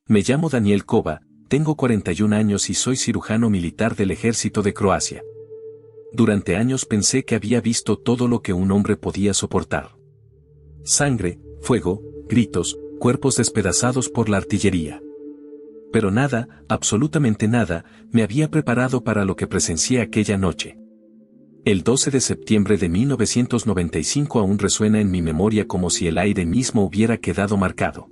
Me llamo Daniel Kova, tengo 41 años y soy cirujano militar del ejército de Croacia. Durante años pensé que había visto todo lo que un hombre podía soportar. Sangre, fuego, gritos, cuerpos despedazados por la artillería. Pero nada, absolutamente nada, me había preparado para lo que presencié aquella noche. El 12 de septiembre de 1995 aún resuena en mi memoria como si el aire mismo hubiera quedado marcado.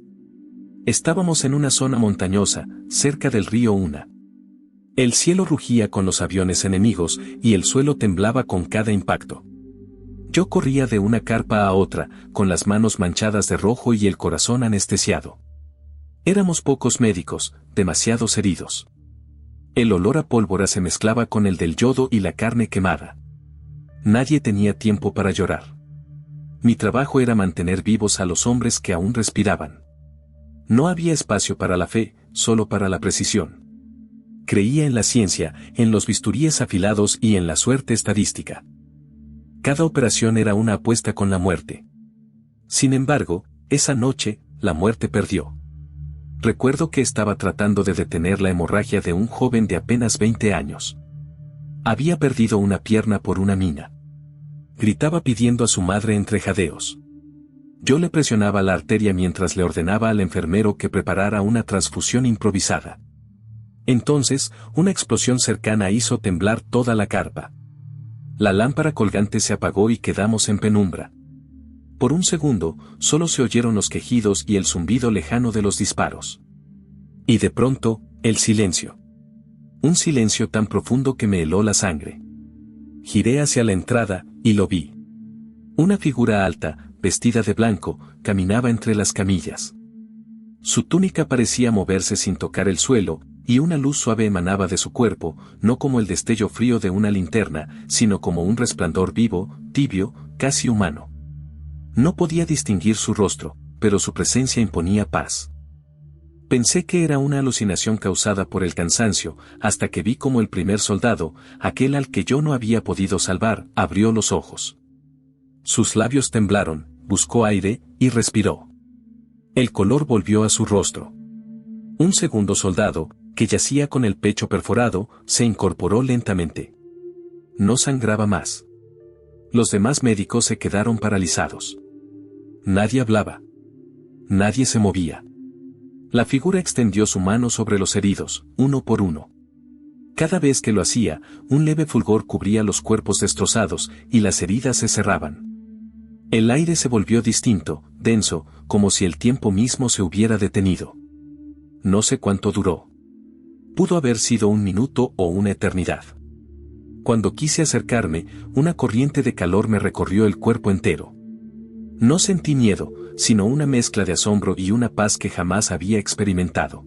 Estábamos en una zona montañosa, cerca del río Una. El cielo rugía con los aviones enemigos y el suelo temblaba con cada impacto. Yo corría de una carpa a otra, con las manos manchadas de rojo y el corazón anestesiado. Éramos pocos médicos, demasiados heridos. El olor a pólvora se mezclaba con el del yodo y la carne quemada. Nadie tenía tiempo para llorar. Mi trabajo era mantener vivos a los hombres que aún respiraban. No había espacio para la fe, solo para la precisión. Creía en la ciencia, en los bisturíes afilados y en la suerte estadística. Cada operación era una apuesta con la muerte. Sin embargo, esa noche, la muerte perdió. Recuerdo que estaba tratando de detener la hemorragia de un joven de apenas 20 años. Había perdido una pierna por una mina. Gritaba pidiendo a su madre entre jadeos. Yo le presionaba la arteria mientras le ordenaba al enfermero que preparara una transfusión improvisada. Entonces, una explosión cercana hizo temblar toda la carpa. La lámpara colgante se apagó y quedamos en penumbra. Por un segundo, solo se oyeron los quejidos y el zumbido lejano de los disparos. Y de pronto, el silencio. Un silencio tan profundo que me heló la sangre. Giré hacia la entrada, y lo vi. Una figura alta, vestida de blanco, caminaba entre las camillas. Su túnica parecía moverse sin tocar el suelo, y una luz suave emanaba de su cuerpo, no como el destello frío de una linterna, sino como un resplandor vivo, tibio, casi humano. No podía distinguir su rostro, pero su presencia imponía paz. Pensé que era una alucinación causada por el cansancio, hasta que vi como el primer soldado, aquel al que yo no había podido salvar, abrió los ojos. Sus labios temblaron, buscó aire, y respiró. El color volvió a su rostro. Un segundo soldado, que yacía con el pecho perforado, se incorporó lentamente. No sangraba más. Los demás médicos se quedaron paralizados. Nadie hablaba. Nadie se movía. La figura extendió su mano sobre los heridos, uno por uno. Cada vez que lo hacía, un leve fulgor cubría los cuerpos destrozados, y las heridas se cerraban. El aire se volvió distinto, denso, como si el tiempo mismo se hubiera detenido. No sé cuánto duró. Pudo haber sido un minuto o una eternidad. Cuando quise acercarme, una corriente de calor me recorrió el cuerpo entero. No sentí miedo, sino una mezcla de asombro y una paz que jamás había experimentado.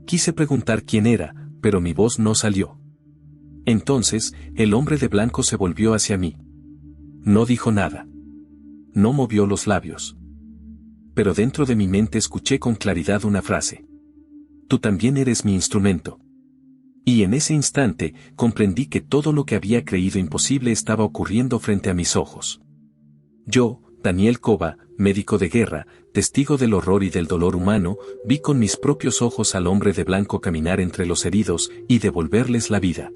Quise preguntar quién era, pero mi voz no salió. Entonces, el hombre de blanco se volvió hacia mí. No dijo nada. No movió los labios. Pero dentro de mi mente escuché con claridad una frase. Tú también eres mi instrumento. Y en ese instante, comprendí que todo lo que había creído imposible estaba ocurriendo frente a mis ojos. Yo, Daniel Kova, médico de guerra, testigo del horror y del dolor humano, vi con mis propios ojos al hombre de blanco caminar entre los heridos y devolverles la vida.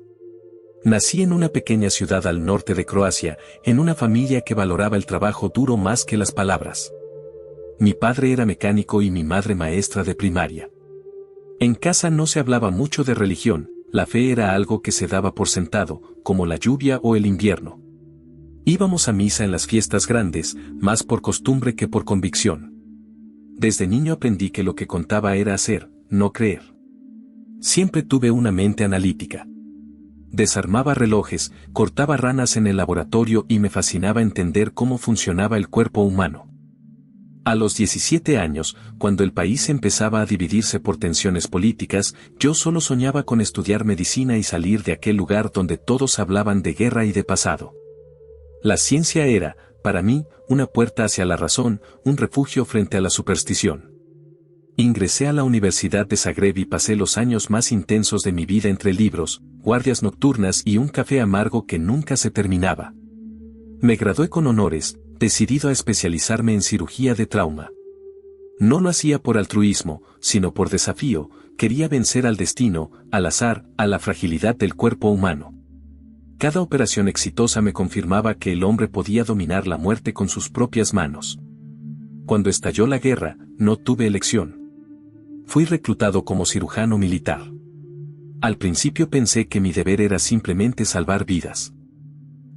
Nací en una pequeña ciudad al norte de Croacia, en una familia que valoraba el trabajo duro más que las palabras. Mi padre era mecánico y mi madre maestra de primaria. En casa no se hablaba mucho de religión, la fe era algo que se daba por sentado, como la lluvia o el invierno. Íbamos a misa en las fiestas grandes, más por costumbre que por convicción. Desde niño aprendí que lo que contaba era hacer, no creer. Siempre tuve una mente analítica. Desarmaba relojes, cortaba ranas en el laboratorio y me fascinaba entender cómo funcionaba el cuerpo humano. A los 17 años, cuando el país empezaba a dividirse por tensiones políticas, yo solo soñaba con estudiar medicina y salir de aquel lugar donde todos hablaban de guerra y de pasado. La ciencia era, para mí, una puerta hacia la razón, un refugio frente a la superstición. Ingresé a la Universidad de Zagreb y pasé los años más intensos de mi vida entre libros, guardias nocturnas y un café amargo que nunca se terminaba. Me gradué con honores, decidido a especializarme en cirugía de trauma. No lo hacía por altruismo, sino por desafío, quería vencer al destino, al azar, a la fragilidad del cuerpo humano. Cada operación exitosa me confirmaba que el hombre podía dominar la muerte con sus propias manos. Cuando estalló la guerra, no tuve elección. Fui reclutado como cirujano militar. Al principio pensé que mi deber era simplemente salvar vidas.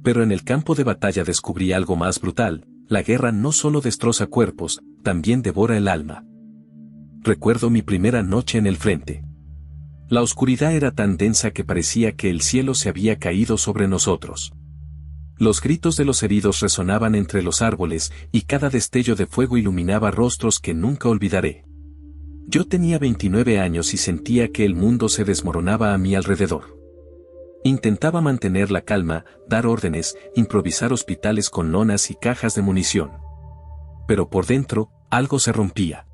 Pero en el campo de batalla descubrí algo más brutal: la guerra no solo destroza cuerpos, también devora el alma. Recuerdo mi primera noche en el frente. La oscuridad era tan densa que parecía que el cielo se había caído sobre nosotros. Los gritos de los heridos resonaban entre los árboles y cada destello de fuego iluminaba rostros que nunca olvidaré. Yo tenía 29 años y sentía que el mundo se desmoronaba a mi alrededor. Intentaba mantener la calma, dar órdenes, improvisar hospitales con lonas y cajas de munición. Pero por dentro, algo se rompía.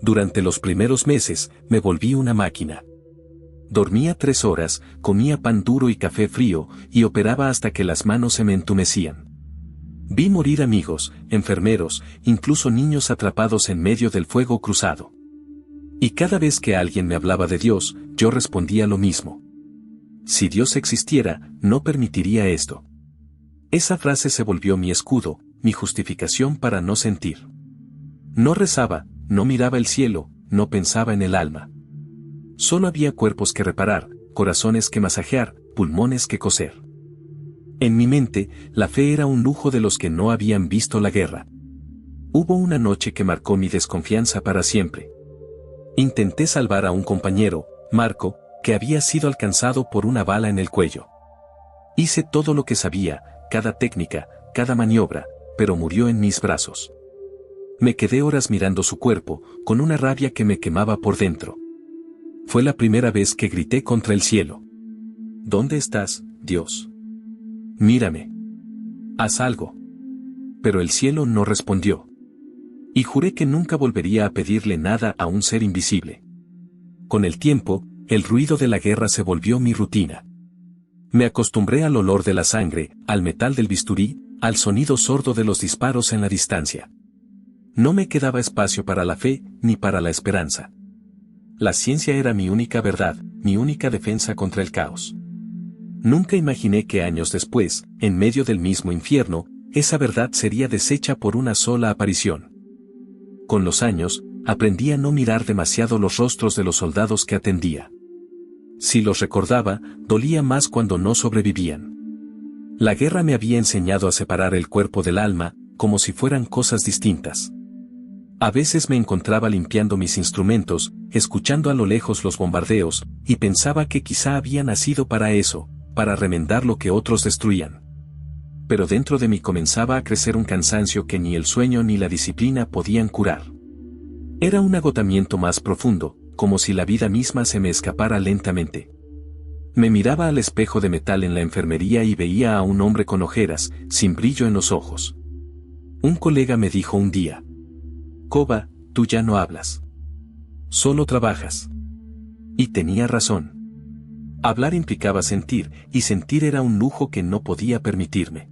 Durante los primeros meses, me volví una máquina. Dormía 3 horas, comía pan duro y café frío, y operaba hasta que las manos se me entumecían. Vi morir amigos, enfermeros, incluso niños atrapados en medio del fuego cruzado. Y cada vez que alguien me hablaba de Dios, yo respondía lo mismo. Si Dios existiera, no permitiría esto. Esa frase se volvió mi escudo, mi justificación para no sentir. No rezaba, no miraba el cielo, no pensaba en el alma. Solo había cuerpos que reparar, corazones que masajear, pulmones que coser. En mi mente, la fe era un lujo de los que no habían visto la guerra. Hubo una noche que marcó mi desconfianza para siempre. Intenté salvar a un compañero, Marco, que había sido alcanzado por una bala en el cuello. Hice todo lo que sabía, cada técnica, cada maniobra, pero murió en mis brazos. Me quedé horas mirando su cuerpo, con una rabia que me quemaba por dentro. Fue la primera vez que grité contra el cielo. ¿Dónde estás, Dios? Mírame. Haz algo. Pero el cielo no respondió. Y juré que nunca volvería a pedirle nada a un ser invisible. Con el tiempo, el ruido de la guerra se volvió mi rutina. Me acostumbré al olor de la sangre, al metal del bisturí, al sonido sordo de los disparos en la distancia. No me quedaba espacio para la fe, ni para la esperanza. La ciencia era mi única verdad, mi única defensa contra el caos. Nunca imaginé que años después, en medio del mismo infierno, esa verdad sería deshecha por una sola aparición. Con los años, aprendí a no mirar demasiado los rostros de los soldados que atendía. Si los recordaba, dolía más cuando no sobrevivían. La guerra me había enseñado a separar el cuerpo del alma, como si fueran cosas distintas. A veces me encontraba limpiando mis instrumentos, escuchando a lo lejos los bombardeos, y pensaba que quizá había nacido para eso, para remendar lo que otros destruían. Pero dentro de mí comenzaba a crecer un cansancio que ni el sueño ni la disciplina podían curar. Era un agotamiento más profundo, como si la vida misma se me escapara lentamente. Me miraba al espejo de metal en la enfermería y veía a un hombre con ojeras, sin brillo en los ojos. Un colega me dijo un día: Koba, tú ya no hablas. Solo trabajas. Y tenía razón. Hablar implicaba sentir, y sentir era un lujo que no podía permitirme.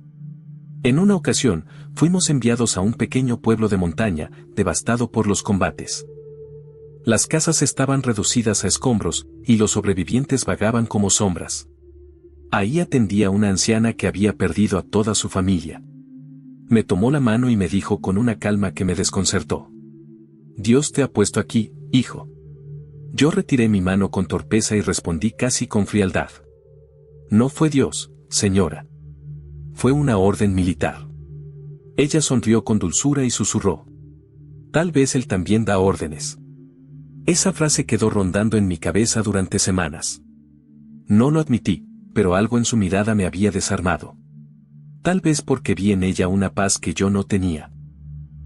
En una ocasión, fuimos enviados a un pequeño pueblo de montaña, devastado por los combates. Las casas estaban reducidas a escombros, y los sobrevivientes vagaban como sombras. Ahí atendía una anciana que había perdido a toda su familia. Me tomó la mano y me dijo con una calma que me desconcertó: Dios te ha puesto aquí, hijo. Yo retiré mi mano con torpeza y respondí casi con frialdad: No fue Dios, señora. Fue una orden militar. Ella sonrió con dulzura y susurró: Tal vez él también da órdenes. Esa frase quedó rondando en mi cabeza durante semanas. No lo admití, pero algo en su mirada me había desarmado. Tal vez porque vi en ella una paz que yo no tenía.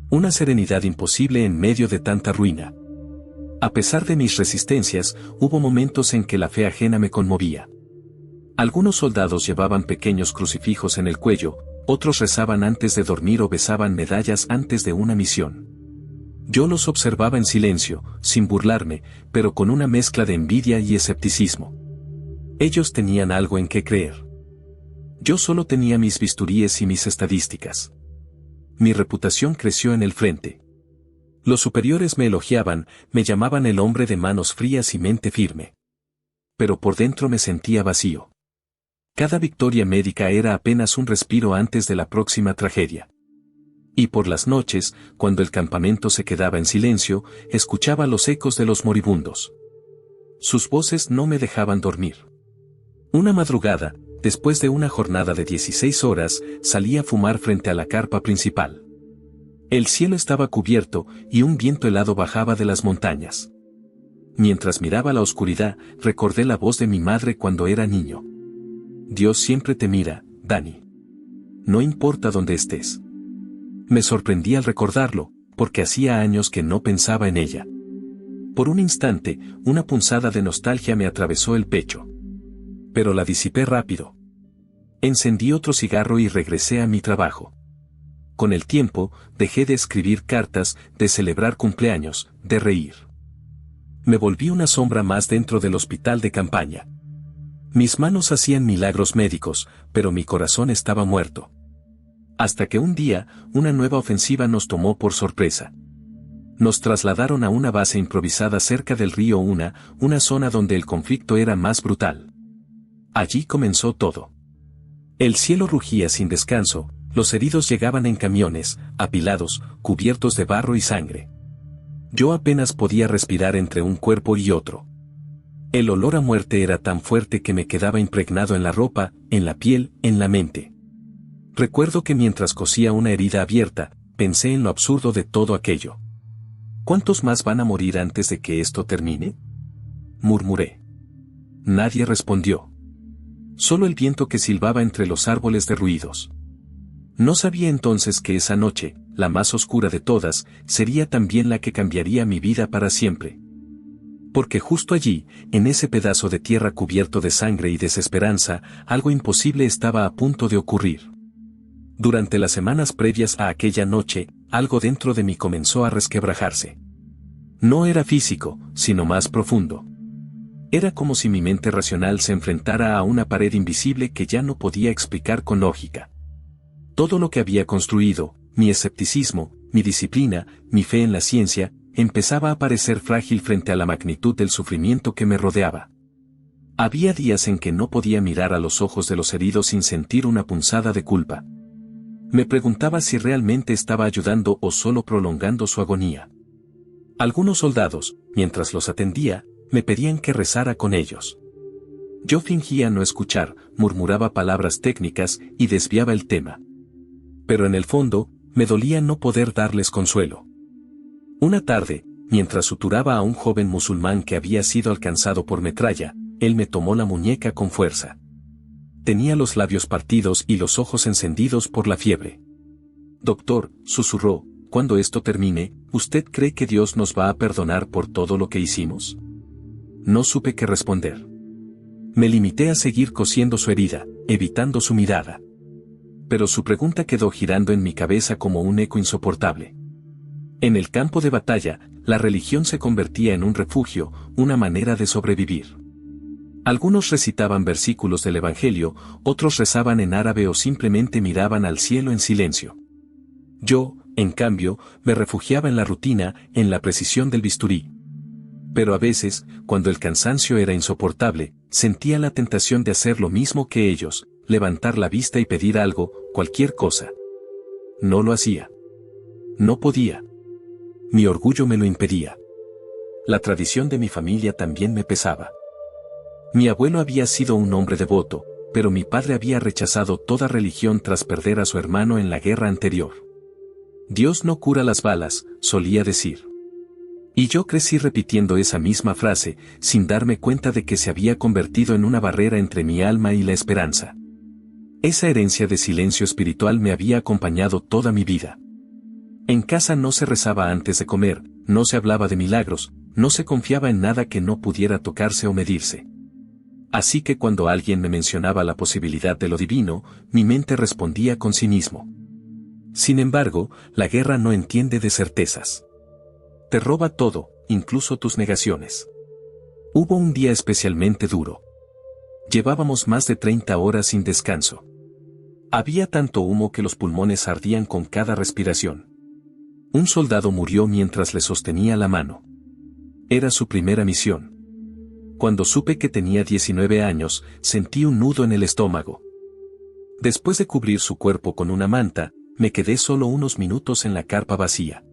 Una serenidad imposible en medio de tanta ruina. A pesar de mis resistencias, hubo momentos en que la fe ajena me conmovía. Algunos soldados llevaban pequeños crucifijos en el cuello, otros rezaban antes de dormir o besaban medallas antes de una misión. Yo los observaba en silencio, sin burlarme, pero con una mezcla de envidia y escepticismo. Ellos tenían algo en qué creer. Yo solo tenía mis bisturíes y mis estadísticas. Mi reputación creció en el frente. Los superiores me elogiaban, me llamaban el hombre de manos frías y mente firme. Pero por dentro me sentía vacío. Cada victoria médica era apenas un respiro antes de la próxima tragedia. Y por las noches, cuando el campamento se quedaba en silencio, escuchaba los ecos de los moribundos. Sus voces no me dejaban dormir. Una madrugada, después de una jornada de 16 horas, salí a fumar frente a la carpa principal. El cielo estaba cubierto y un viento helado bajaba de las montañas. Mientras miraba la oscuridad, recordé la voz de mi madre cuando era niño. Dios siempre te mira, Dani. No importa dónde estés. Me sorprendí al recordarlo, porque hacía años que no pensaba en ella. Por un instante, una punzada de nostalgia me atravesó el pecho. Pero la disipé rápido. Encendí otro cigarro y regresé a mi trabajo. Con el tiempo, dejé de escribir cartas, de celebrar cumpleaños, de reír. Me volví una sombra más dentro del hospital de campaña. Mis manos hacían milagros médicos, pero mi corazón estaba muerto. Hasta que un día, una nueva ofensiva nos tomó por sorpresa. Nos trasladaron a una base improvisada cerca del río una zona donde el conflicto era más brutal. Allí comenzó todo. El cielo rugía sin descanso, los heridos llegaban en camiones, apilados, cubiertos de barro y sangre. Yo apenas podía respirar entre un cuerpo y otro. El olor a muerte era tan fuerte que me quedaba impregnado en la ropa, en la piel, en la mente. Recuerdo que mientras cosía una herida abierta, pensé en lo absurdo de todo aquello. ¿Cuántos más van a morir antes de que esto termine?, murmuré. Nadie respondió. Solo el viento que silbaba entre los árboles derruidos. No sabía entonces que esa noche, la más oscura de todas, sería también la que cambiaría mi vida para siempre. Porque justo allí, en ese pedazo de tierra cubierto de sangre y desesperanza, algo imposible estaba a punto de ocurrir. Durante las semanas previas a aquella noche, algo dentro de mí comenzó a resquebrajarse. No era físico, sino más profundo. Era como si mi mente racional se enfrentara a una pared invisible que ya no podía explicar con lógica. Todo lo que había construido, mi escepticismo, mi disciplina, mi fe en la ciencia, empezaba a parecer frágil frente a la magnitud del sufrimiento que me rodeaba. Había días en que no podía mirar a los ojos de los heridos sin sentir una punzada de culpa. Me preguntaba si realmente estaba ayudando o solo prolongando su agonía. Algunos soldados, mientras los atendía, me pedían que rezara con ellos. Yo fingía no escuchar, murmuraba palabras técnicas y desviaba el tema. Pero en el fondo, me dolía no poder darles consuelo. Una tarde, mientras suturaba a un joven musulmán que había sido alcanzado por metralla, él me tomó la muñeca con fuerza. Tenía los labios partidos y los ojos encendidos por la fiebre. Doctor, susurró, cuando esto termine, ¿usted cree que Dios nos va a perdonar por todo lo que hicimos? No supe qué responder. Me limité a seguir cosiendo su herida, evitando su mirada. Pero su pregunta quedó girando en mi cabeza como un eco insoportable. En el campo de batalla, la religión se convertía en un refugio, una manera de sobrevivir. Algunos recitaban versículos del Evangelio, otros rezaban en árabe o simplemente miraban al cielo en silencio. Yo, en cambio, me refugiaba en la rutina, en la precisión del bisturí. Pero a veces, cuando el cansancio era insoportable, sentía la tentación de hacer lo mismo que ellos, levantar la vista y pedir algo, cualquier cosa. No lo hacía. No podía. Mi orgullo me lo impedía. La tradición de mi familia también me pesaba. Mi abuelo había sido un hombre devoto, pero mi padre había rechazado toda religión tras perder a su hermano en la guerra anterior. Dios no cura las balas, solía decir. Y yo crecí repitiendo esa misma frase, sin darme cuenta de que se había convertido en una barrera entre mi alma y la esperanza. Esa herencia de silencio espiritual me había acompañado toda mi vida. En casa no se rezaba antes de comer, no se hablaba de milagros, no se confiaba en nada que no pudiera tocarse o medirse. Así que cuando alguien me mencionaba la posibilidad de lo divino, mi mente respondía con cinismo. Sin embargo, la guerra no entiende de certezas. Te roba todo, incluso tus negaciones. Hubo un día especialmente duro. Llevábamos más de 30 horas sin descanso. Había tanto humo que los pulmones ardían con cada respiración. Un soldado murió mientras le sostenía la mano. Era su primera misión. Cuando supe que tenía 19 años, sentí un nudo en el estómago. Después de cubrir su cuerpo con una manta, me quedé solo unos minutos en la carpa vacía.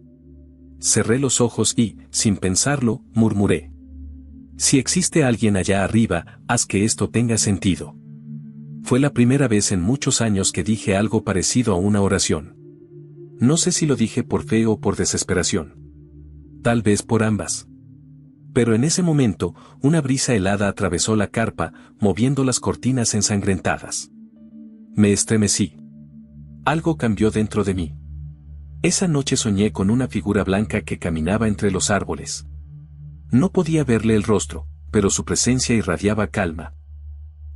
Cerré los ojos y, sin pensarlo, murmuré: si existe alguien allá arriba, haz que esto tenga sentido. Fue la primera vez en muchos años que dije algo parecido a una oración. No sé si lo dije por fe o por desesperación. Tal vez por ambas. Pero en ese momento, una brisa helada atravesó la carpa, moviendo las cortinas ensangrentadas. Me estremecí. Algo cambió dentro de mí. Esa noche soñé con una figura blanca que caminaba entre los árboles. No podía verle el rostro, pero su presencia irradiaba calma.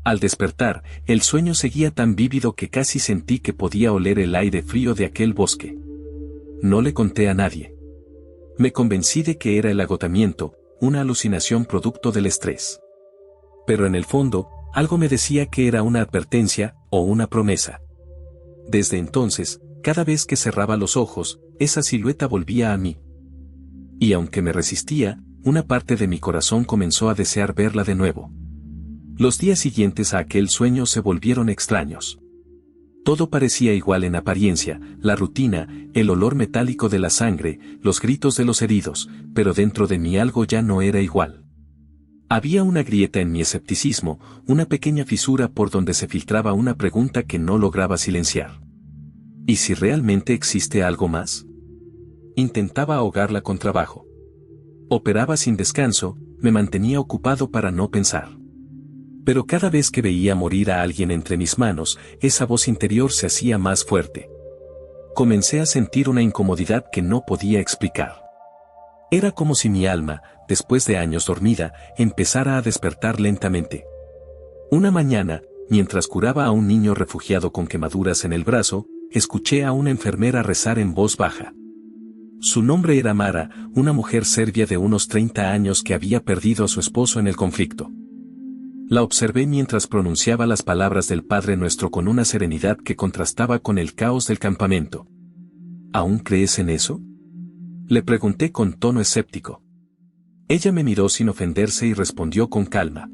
Al despertar, el sueño seguía tan vívido que casi sentí que podía oler el aire frío de aquel bosque. No le conté a nadie. Me convencí de que era el agotamiento, una alucinación producto del estrés. Pero en el fondo, algo me decía que era una advertencia, o una promesa. Desde entonces, cada vez que cerraba los ojos, esa silueta volvía a mí. Y aunque me resistía, una parte de mi corazón comenzó a desear verla de nuevo. Los días siguientes a aquel sueño se volvieron extraños. Todo parecía igual en apariencia, la rutina, el olor metálico de la sangre, los gritos de los heridos, pero dentro de mí algo ya no era igual. Había una grieta en mi escepticismo, una pequeña fisura por donde se filtraba una pregunta que no lograba silenciar. ¿Y si realmente existe algo más? Intentaba ahogarla con trabajo. Operaba sin descanso, me mantenía ocupado para no pensar. Pero cada vez que veía morir a alguien entre mis manos, esa voz interior se hacía más fuerte. Comencé a sentir una incomodidad que no podía explicar. Era como si mi alma, después de años dormida, empezara a despertar lentamente. Una mañana, mientras curaba a un niño refugiado con quemaduras en el brazo, escuché a una enfermera rezar en voz baja. Su nombre era Mara, una mujer serbia de unos 30 años que había perdido a su esposo en el conflicto. La observé mientras pronunciaba las palabras del Padre Nuestro con una serenidad que contrastaba con el caos del campamento. ¿Aún crees en eso?, le pregunté con tono escéptico. Ella me miró sin ofenderse y respondió con calma: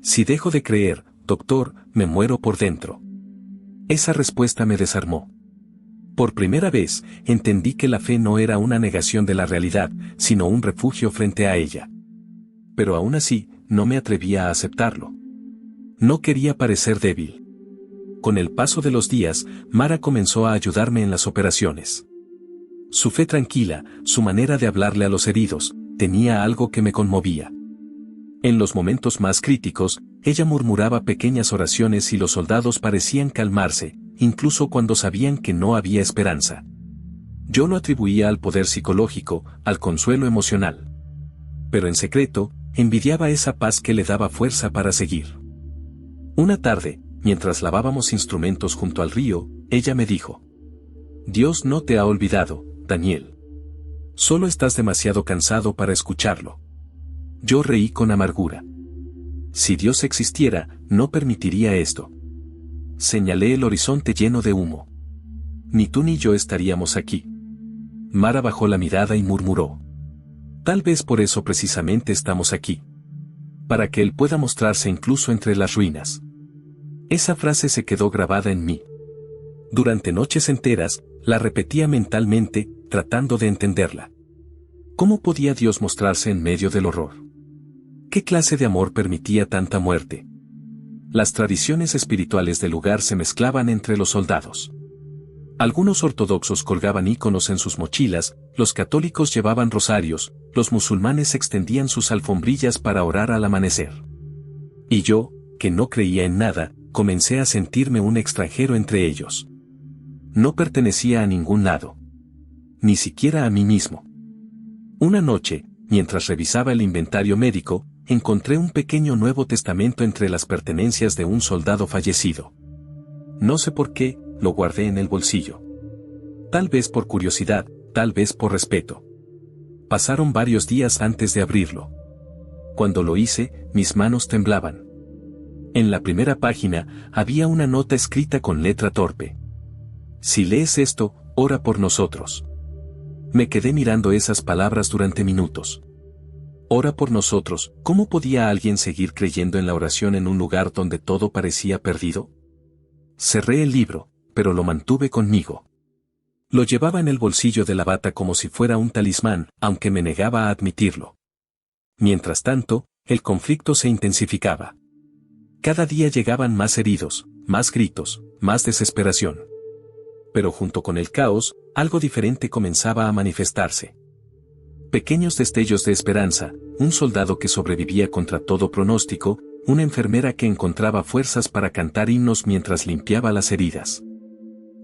si dejo de creer, doctor, me muero por dentro. Esa respuesta me desarmó. Por primera vez, entendí que la fe no era una negación de la realidad, sino un refugio frente a ella. Pero aún así, no me atrevía a aceptarlo. No quería parecer débil. Con el paso de los días, Mara comenzó a ayudarme en las operaciones. Su fe tranquila, su manera de hablarle a los heridos, tenía algo que me conmovía. En los momentos más críticos, ella murmuraba pequeñas oraciones y los soldados parecían calmarse, incluso cuando sabían que no había esperanza. Yo lo atribuía al poder psicológico, al consuelo emocional. Pero en secreto, envidiaba esa paz que le daba fuerza para seguir. Una tarde, mientras lavábamos instrumentos junto al río, ella me dijo: Dios no te ha olvidado, Daniel. Solo estás demasiado cansado para escucharlo. Yo reí con amargura. Si Dios existiera, no permitiría esto. Señalé el horizonte lleno de humo. Ni tú ni yo estaríamos aquí. Mara bajó la mirada y murmuró: tal vez por eso precisamente estamos aquí. Para que Él pueda mostrarse incluso entre las ruinas. Esa frase se quedó grabada en mí. Durante noches enteras, la repetía mentalmente, tratando de entenderla. ¿Cómo podía Dios mostrarse en medio del horror? ¿Qué clase de amor permitía tanta muerte? Las tradiciones espirituales del lugar se mezclaban entre los soldados. Algunos ortodoxos colgaban íconos en sus mochilas, los católicos llevaban rosarios, los musulmanes extendían sus alfombrillas para orar al amanecer. Y yo, que no creía en nada, comencé a sentirme un extranjero entre ellos. No pertenecía a ningún lado. Ni siquiera a mí mismo. Una noche, mientras revisaba el inventario médico, encontré un pequeño Nuevo Testamento entre las pertenencias de un soldado fallecido. No sé por qué, lo guardé en el bolsillo. Tal vez por curiosidad, tal vez por respeto. Pasaron varios días antes de abrirlo. Cuando lo hice, mis manos temblaban. En la primera página, había una nota escrita con letra torpe. Si lees esto, ora por nosotros. Me quedé mirando esas palabras durante minutos. Ora por nosotros. ¿Cómo podía alguien seguir creyendo en la oración en un lugar donde todo parecía perdido? Cerré el libro, pero lo mantuve conmigo. Lo llevaba en el bolsillo de la bata como si fuera un talismán, aunque me negaba a admitirlo. Mientras tanto, el conflicto se intensificaba. Cada día llegaban más heridos, más gritos, más desesperación. Pero junto con el caos, algo diferente comenzaba a manifestarse. Pequeños destellos de esperanza, un soldado que sobrevivía contra todo pronóstico, una enfermera que encontraba fuerzas para cantar himnos mientras limpiaba las heridas.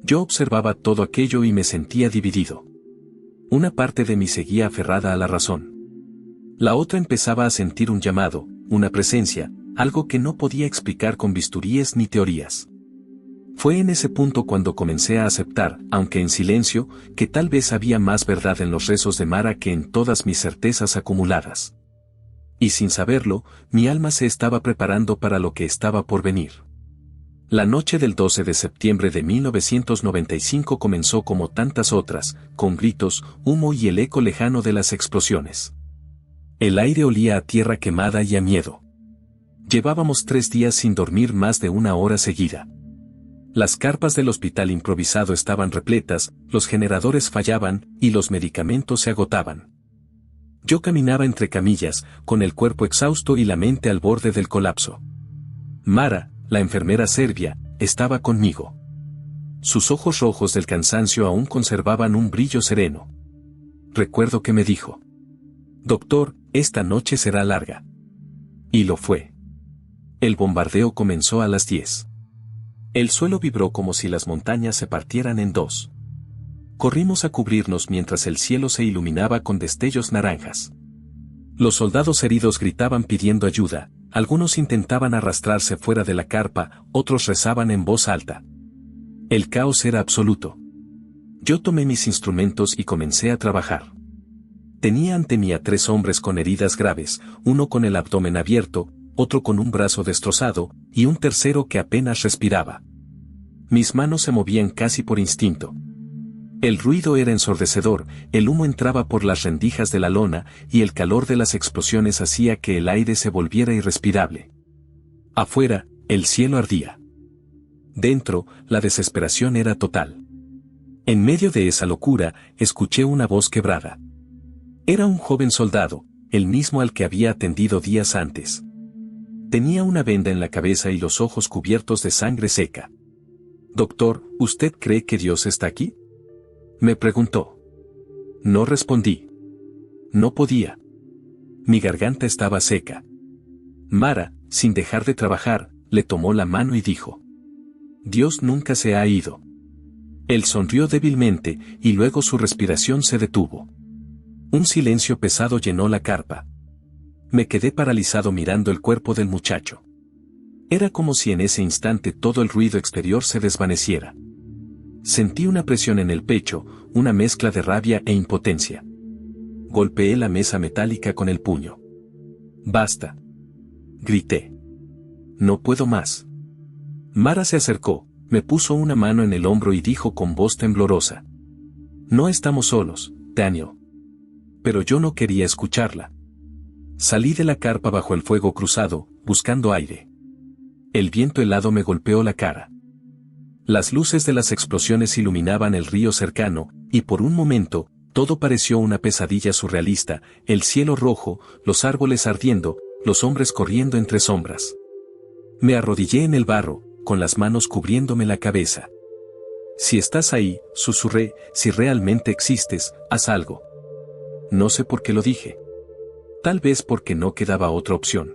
Yo observaba todo aquello y me sentía dividido. Una parte de mí seguía aferrada a la razón. La otra empezaba a sentir un llamado, una presencia, algo que no podía explicar con bisturíes ni teorías. Fue en ese punto cuando comencé a aceptar, aunque en silencio, que tal vez había más verdad en los rezos de Mara que en todas mis certezas acumuladas. Y sin saberlo, mi alma se estaba preparando para lo que estaba por venir. La noche del 12 de septiembre de 1995 comenzó como tantas otras, con gritos, humo y el eco lejano de las explosiones. El aire olía a tierra quemada y a miedo. Llevábamos 3 días sin dormir más de 1 hora seguida. Las carpas del hospital improvisado estaban repletas, los generadores fallaban y los medicamentos se agotaban. Yo caminaba entre camillas, con el cuerpo exhausto y la mente al borde del colapso. Mara, la enfermera serbia, estaba conmigo. Sus ojos rojos del cansancio aún conservaban un brillo sereno. Recuerdo que me dijo: «Doctor, esta noche será larga». Y lo fue. El bombardeo comenzó a las 10. El suelo vibró como si las montañas se partieran en dos. Corrimos a cubrirnos mientras el cielo se iluminaba con destellos naranjas. Los soldados heridos gritaban pidiendo ayuda, algunos intentaban arrastrarse fuera de la carpa, otros rezaban en voz alta. El caos era absoluto. Yo tomé mis instrumentos y comencé a trabajar. Tenía ante mí a 3 hombres con heridas graves, uno con el abdomen abierto, otro con un brazo destrozado, y un tercero que apenas respiraba. Mis manos se movían casi por instinto. El ruido era ensordecedor, el humo entraba por las rendijas de la lona, y el calor de las explosiones hacía que el aire se volviera irrespirable. Afuera, el cielo ardía. Dentro, la desesperación era total. En medio de esa locura, escuché una voz quebrada. Era un joven soldado, el mismo al que había atendido días antes. Tenía una venda en la cabeza y los ojos cubiertos de sangre seca. «Doctor, ¿usted cree que Dios está aquí?», me preguntó. No respondí. No podía. Mi garganta estaba seca. Mara, sin dejar de trabajar, le tomó la mano y dijo: «Dios nunca se ha ido». Él sonrió débilmente, y luego su respiración se detuvo. Un silencio pesado llenó la carpa. Me quedé paralizado mirando el cuerpo del muchacho. Era como si en ese instante todo el ruido exterior se desvaneciera. Sentí una presión en el pecho, una mezcla de rabia e impotencia. Golpeé la mesa metálica con el puño. «Basta», grité. «No puedo más». Mara se acercó, me puso una mano en el hombro y dijo con voz temblorosa: «No estamos solos, Daniel». Pero yo no quería escucharla. Salí de la carpa bajo el fuego cruzado, buscando aire. El viento helado me golpeó la cara. Las luces de las explosiones iluminaban el río cercano, y por un momento, todo pareció una pesadilla surrealista, el cielo rojo, los árboles ardiendo, los hombres corriendo entre sombras. Me arrodillé en el barro, con las manos cubriéndome la cabeza. «Si estás ahí», susurré, «si realmente existes, haz algo». No sé por qué lo dije. Tal vez porque no quedaba otra opción.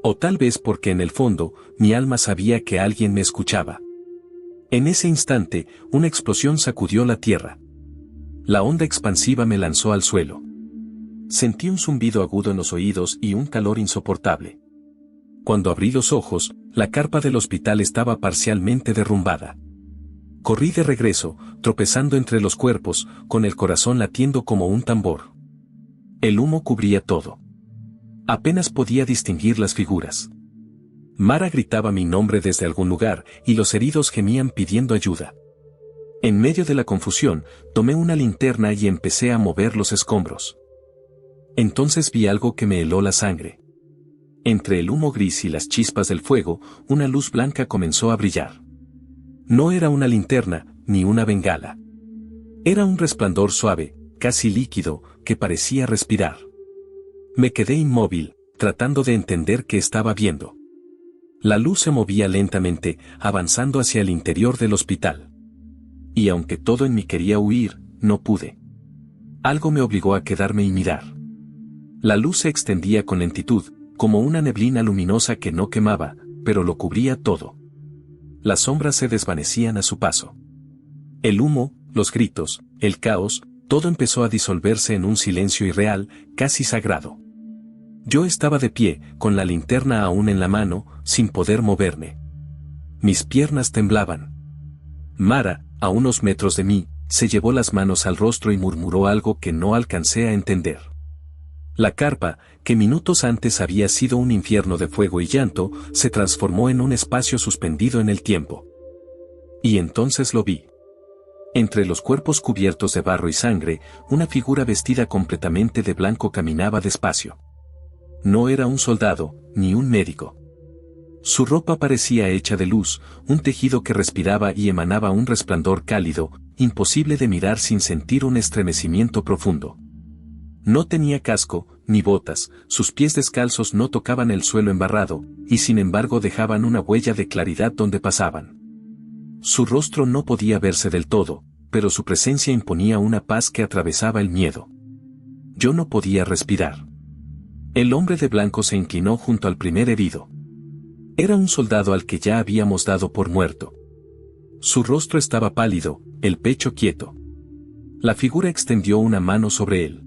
O tal vez porque en el fondo, mi alma sabía que alguien me escuchaba. En ese instante, una explosión sacudió la tierra. La onda expansiva me lanzó al suelo. Sentí un zumbido agudo en los oídos y un calor insoportable. Cuando abrí los ojos, la carpa del hospital estaba parcialmente derrumbada. Corrí de regreso, tropezando entre los cuerpos, con el corazón latiendo como un tambor. El humo cubría todo. Apenas podía distinguir las figuras. Mara gritaba mi nombre desde algún lugar, y los heridos gemían pidiendo ayuda. En medio de la confusión, tomé una linterna y empecé a mover los escombros. Entonces vi algo que me heló la sangre. Entre el humo gris y las chispas del fuego, una luz blanca comenzó a brillar. No era una linterna, ni una bengala. Era un resplandor suave, casi líquido, que parecía respirar. Me quedé inmóvil, tratando de entender qué estaba viendo. La luz se movía lentamente, avanzando hacia el interior del hospital. Y aunque todo en mí quería huir, no pude. Algo me obligó a quedarme y mirar. La luz se extendía con lentitud, como una neblina luminosa que no quemaba, pero lo cubría todo. Las sombras se desvanecían a su paso. El humo, los gritos, el caos, todo empezó a disolverse en un silencio irreal, casi sagrado. Yo estaba de pie, con la linterna aún en la mano, sin poder moverme. Mis piernas temblaban. Mara, a unos metros de mí, se llevó las manos al rostro y murmuró algo que no alcancé a entender. La carpa, que minutos antes había sido un infierno de fuego y llanto, se transformó en un espacio suspendido en el tiempo. Y entonces lo vi. Entre los cuerpos cubiertos de barro y sangre, una figura vestida completamente de blanco caminaba despacio. No era un soldado, ni un médico. Su ropa parecía hecha de luz, un tejido que respiraba y emanaba un resplandor cálido, imposible de mirar sin sentir un estremecimiento profundo. No tenía casco, ni botas, sus pies descalzos no tocaban el suelo embarrado, y sin embargo dejaban una huella de claridad donde pasaban. Su rostro no podía verse del todo, pero su presencia imponía una paz que atravesaba el miedo. Yo no podía respirar. El hombre de blanco se inclinó junto al primer herido. Era un soldado al que ya habíamos dado por muerto. Su rostro estaba pálido, el pecho quieto. La figura extendió una mano sobre él.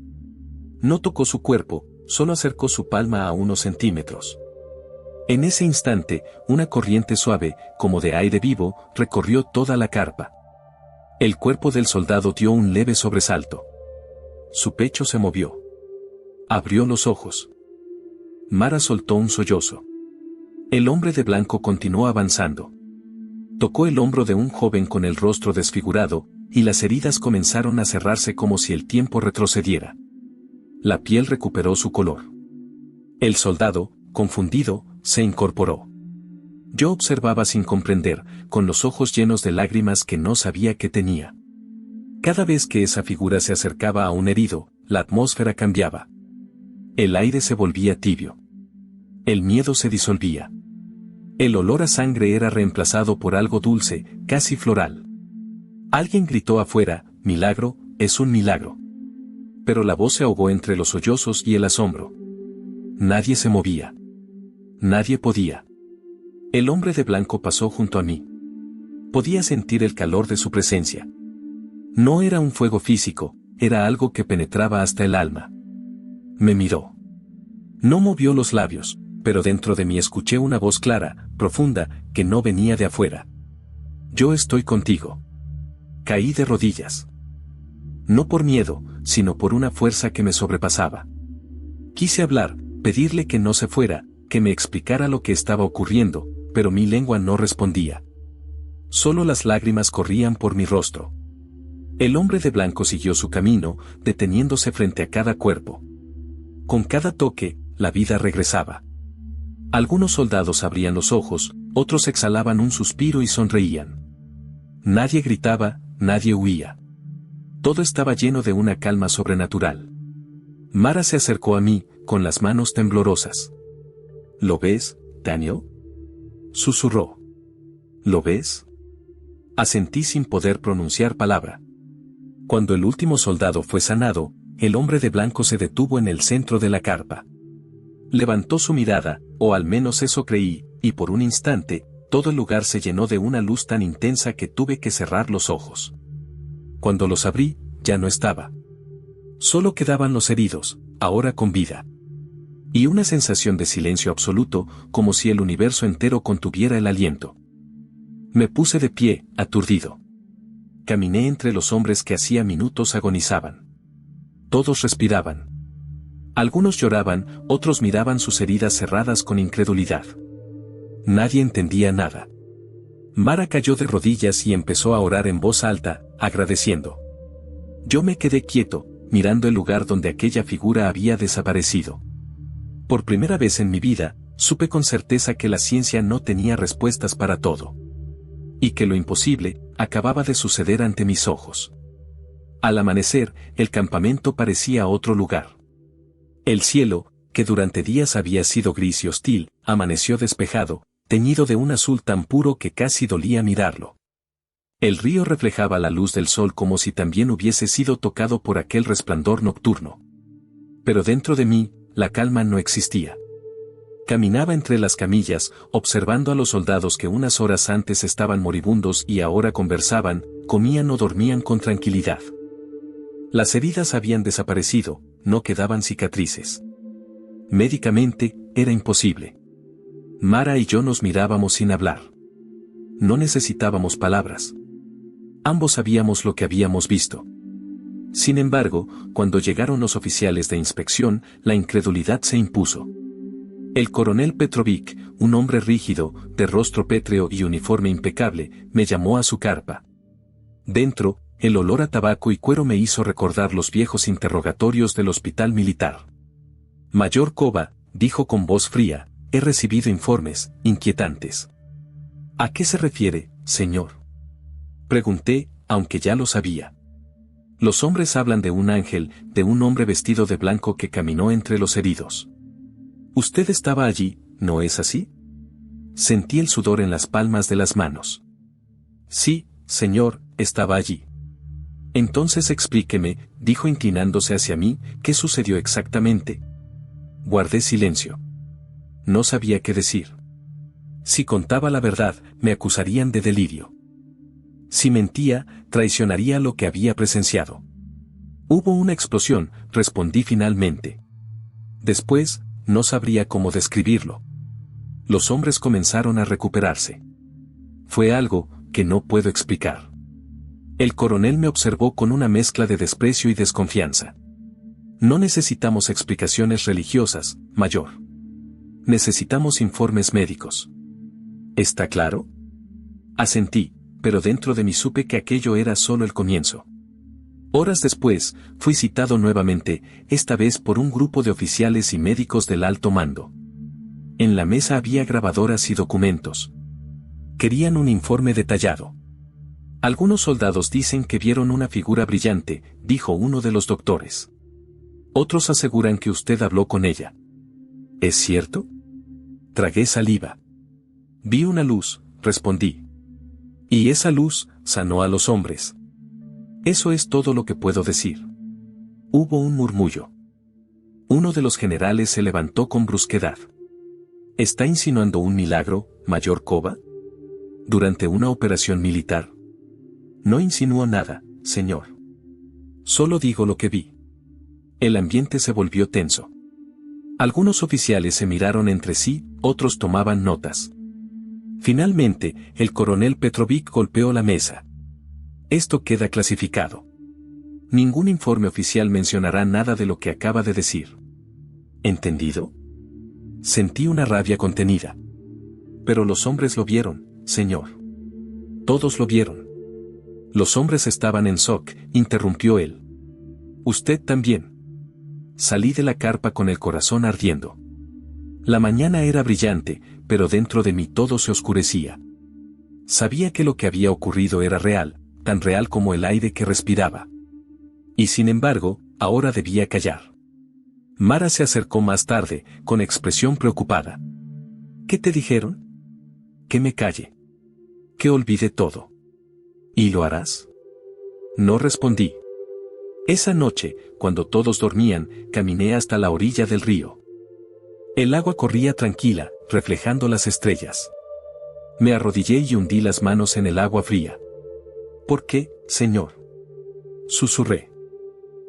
No tocó su cuerpo, solo acercó su palma a unos centímetros. En ese instante, una corriente suave, como de aire vivo, recorrió toda la carpa. El cuerpo del soldado dio un leve sobresalto. Su pecho se movió. Abrió los ojos. Mara soltó un sollozo. El hombre de blanco continuó avanzando. Tocó el hombro de un joven con el rostro desfigurado, y las heridas comenzaron a cerrarse como si el tiempo retrocediera. La piel recuperó su color. El soldado, confundido, se incorporó. Yo observaba sin comprender, con los ojos llenos de lágrimas que no sabía que tenía. Cada vez que esa figura se acercaba a un herido, la atmósfera cambiaba. El aire se volvía tibio. El miedo se disolvía. El olor a sangre era reemplazado por algo dulce, casi floral. Alguien gritó afuera, «Milagro, es un milagro». Pero la voz se ahogó entre los sollozos y el asombro. Nadie se movía. Nadie podía. El hombre de blanco pasó junto a mí. Podía sentir el calor de su presencia. No era un fuego físico, era algo que penetraba hasta el alma. Me miró. No movió los labios, pero dentro de mí escuché una voz clara, profunda, que no venía de afuera. Yo estoy contigo. Caí de rodillas. No por miedo, sino por una fuerza que me sobrepasaba. Quise hablar, pedirle que no se fuera, que me explicara lo que estaba ocurriendo, pero mi lengua no respondía. Solo las lágrimas corrían por mi rostro. El hombre de blanco siguió su camino, deteniéndose frente a cada cuerpo. Con cada toque, la vida regresaba. Algunos soldados abrían los ojos, otros exhalaban un suspiro y sonreían. Nadie gritaba, nadie huía. Todo estaba lleno de una calma sobrenatural. Mara se acercó a mí, con las manos temblorosas. ¿Lo ves, Daniel?, susurró. ¿Lo ves? Asentí sin poder pronunciar palabra. Cuando el último soldado fue sanado, el hombre de blanco se detuvo en el centro de la carpa. Levantó su mirada, o al menos eso creí, y por un instante, todo el lugar se llenó de una luz tan intensa que tuve que cerrar los ojos. Cuando los abrí, ya no estaba. Solo quedaban los heridos, ahora con vida. Y una sensación de silencio absoluto, como si el universo entero contuviera el aliento. Me puse de pie, aturdido. Caminé entre los hombres que hacía minutos agonizaban. Todos respiraban. Algunos lloraban, otros miraban sus heridas cerradas con incredulidad. Nadie entendía nada. Mara cayó de rodillas y empezó a orar en voz alta, agradeciendo. Yo me quedé quieto, mirando el lugar donde aquella figura había desaparecido. Por primera vez en mi vida, supe con certeza que la ciencia no tenía respuestas para todo. Y que lo imposible, acababa de suceder ante mis ojos. Al amanecer, el campamento parecía otro lugar. El cielo, que durante días había sido gris y hostil, amaneció despejado, teñido de un azul tan puro que casi dolía mirarlo. El río reflejaba la luz del sol como si también hubiese sido tocado por aquel resplandor nocturno. Pero dentro de mí, la calma no existía. Caminaba entre las camillas, observando a los soldados que unas horas antes estaban moribundos y ahora conversaban, comían o dormían con tranquilidad. Las heridas habían desaparecido, no quedaban cicatrices. Médicamente, era imposible. Mara y yo nos mirábamos sin hablar. No necesitábamos palabras. Ambos sabíamos lo que habíamos visto. Sin embargo, cuando llegaron los oficiales de inspección, la incredulidad se impuso. El coronel Petrovic, un hombre rígido, de rostro pétreo y uniforme impecable, me llamó a su carpa. Dentro, el olor a tabaco y cuero me hizo recordar los viejos interrogatorios del hospital militar. Mayor Kova, dijo con voz fría, he recibido informes inquietantes. ¿A qué se refiere, señor? Pregunté, aunque ya lo sabía. Los hombres hablan de un ángel, de un hombre vestido de blanco que caminó entre los heridos. Usted estaba allí, ¿no es así? Sentí el sudor en las palmas de las manos. Sí, señor, estaba allí. Entonces explíqueme, dijo inclinándose hacia mí, ¿qué sucedió exactamente? Guardé silencio. No sabía qué decir. Si contaba la verdad, me acusarían de delirio. Si mentía, traicionaría lo que había presenciado. Hubo una explosión, respondí finalmente. Después, no sabría cómo describirlo. Los hombres comenzaron a recuperarse. Fue algo que no puedo explicar. El coronel me observó con una mezcla de desprecio y desconfianza. No necesitamos explicaciones religiosas, mayor. Necesitamos informes médicos. ¿Está claro? Asentí, pero dentro de mí supe que aquello era solo el comienzo. Horas después, fui citado nuevamente, esta vez por un grupo de oficiales y médicos del alto mando. En la mesa había grabadoras y documentos. Querían un informe detallado. Algunos soldados dicen que vieron una figura brillante, dijo uno de los doctores. Otros aseguran que usted habló con ella. ¿Es cierto? Tragué saliva. Vi una luz, respondí. Y esa luz sanó a los hombres. Eso es todo lo que puedo decir. Hubo un murmullo. Uno de los generales se levantó con brusquedad. ¿Está insinuando un milagro, mayor Kova? ¿Durante una operación militar? No insinúo nada, señor. Solo digo lo que vi. El ambiente se volvió tenso. Algunos oficiales se miraron entre sí, otros tomaban notas. Finalmente, el coronel Petrovic golpeó la mesa. Esto queda clasificado. Ningún informe oficial mencionará nada de lo que acaba de decir. ¿Entendido? Sentí una rabia contenida. Pero los hombres lo vieron, señor. Todos lo vieron. Los hombres estaban en shock, interrumpió él. Usted también. Salí de la carpa con el corazón ardiendo. La mañana era brillante, pero dentro de mí todo se oscurecía. Sabía que lo que había ocurrido era real, tan real como el aire que respiraba. Y sin embargo, ahora debía callar. Mara se acercó más tarde, con expresión preocupada. ¿Qué te dijeron? Que me calle. Que olvide todo. ¿Y lo harás? No respondí. Esa noche, cuando todos dormían, caminé hasta la orilla del río. El agua corría tranquila, reflejando las estrellas. Me arrodillé y hundí las manos en el agua fría. ¿Por qué, señor? Susurré.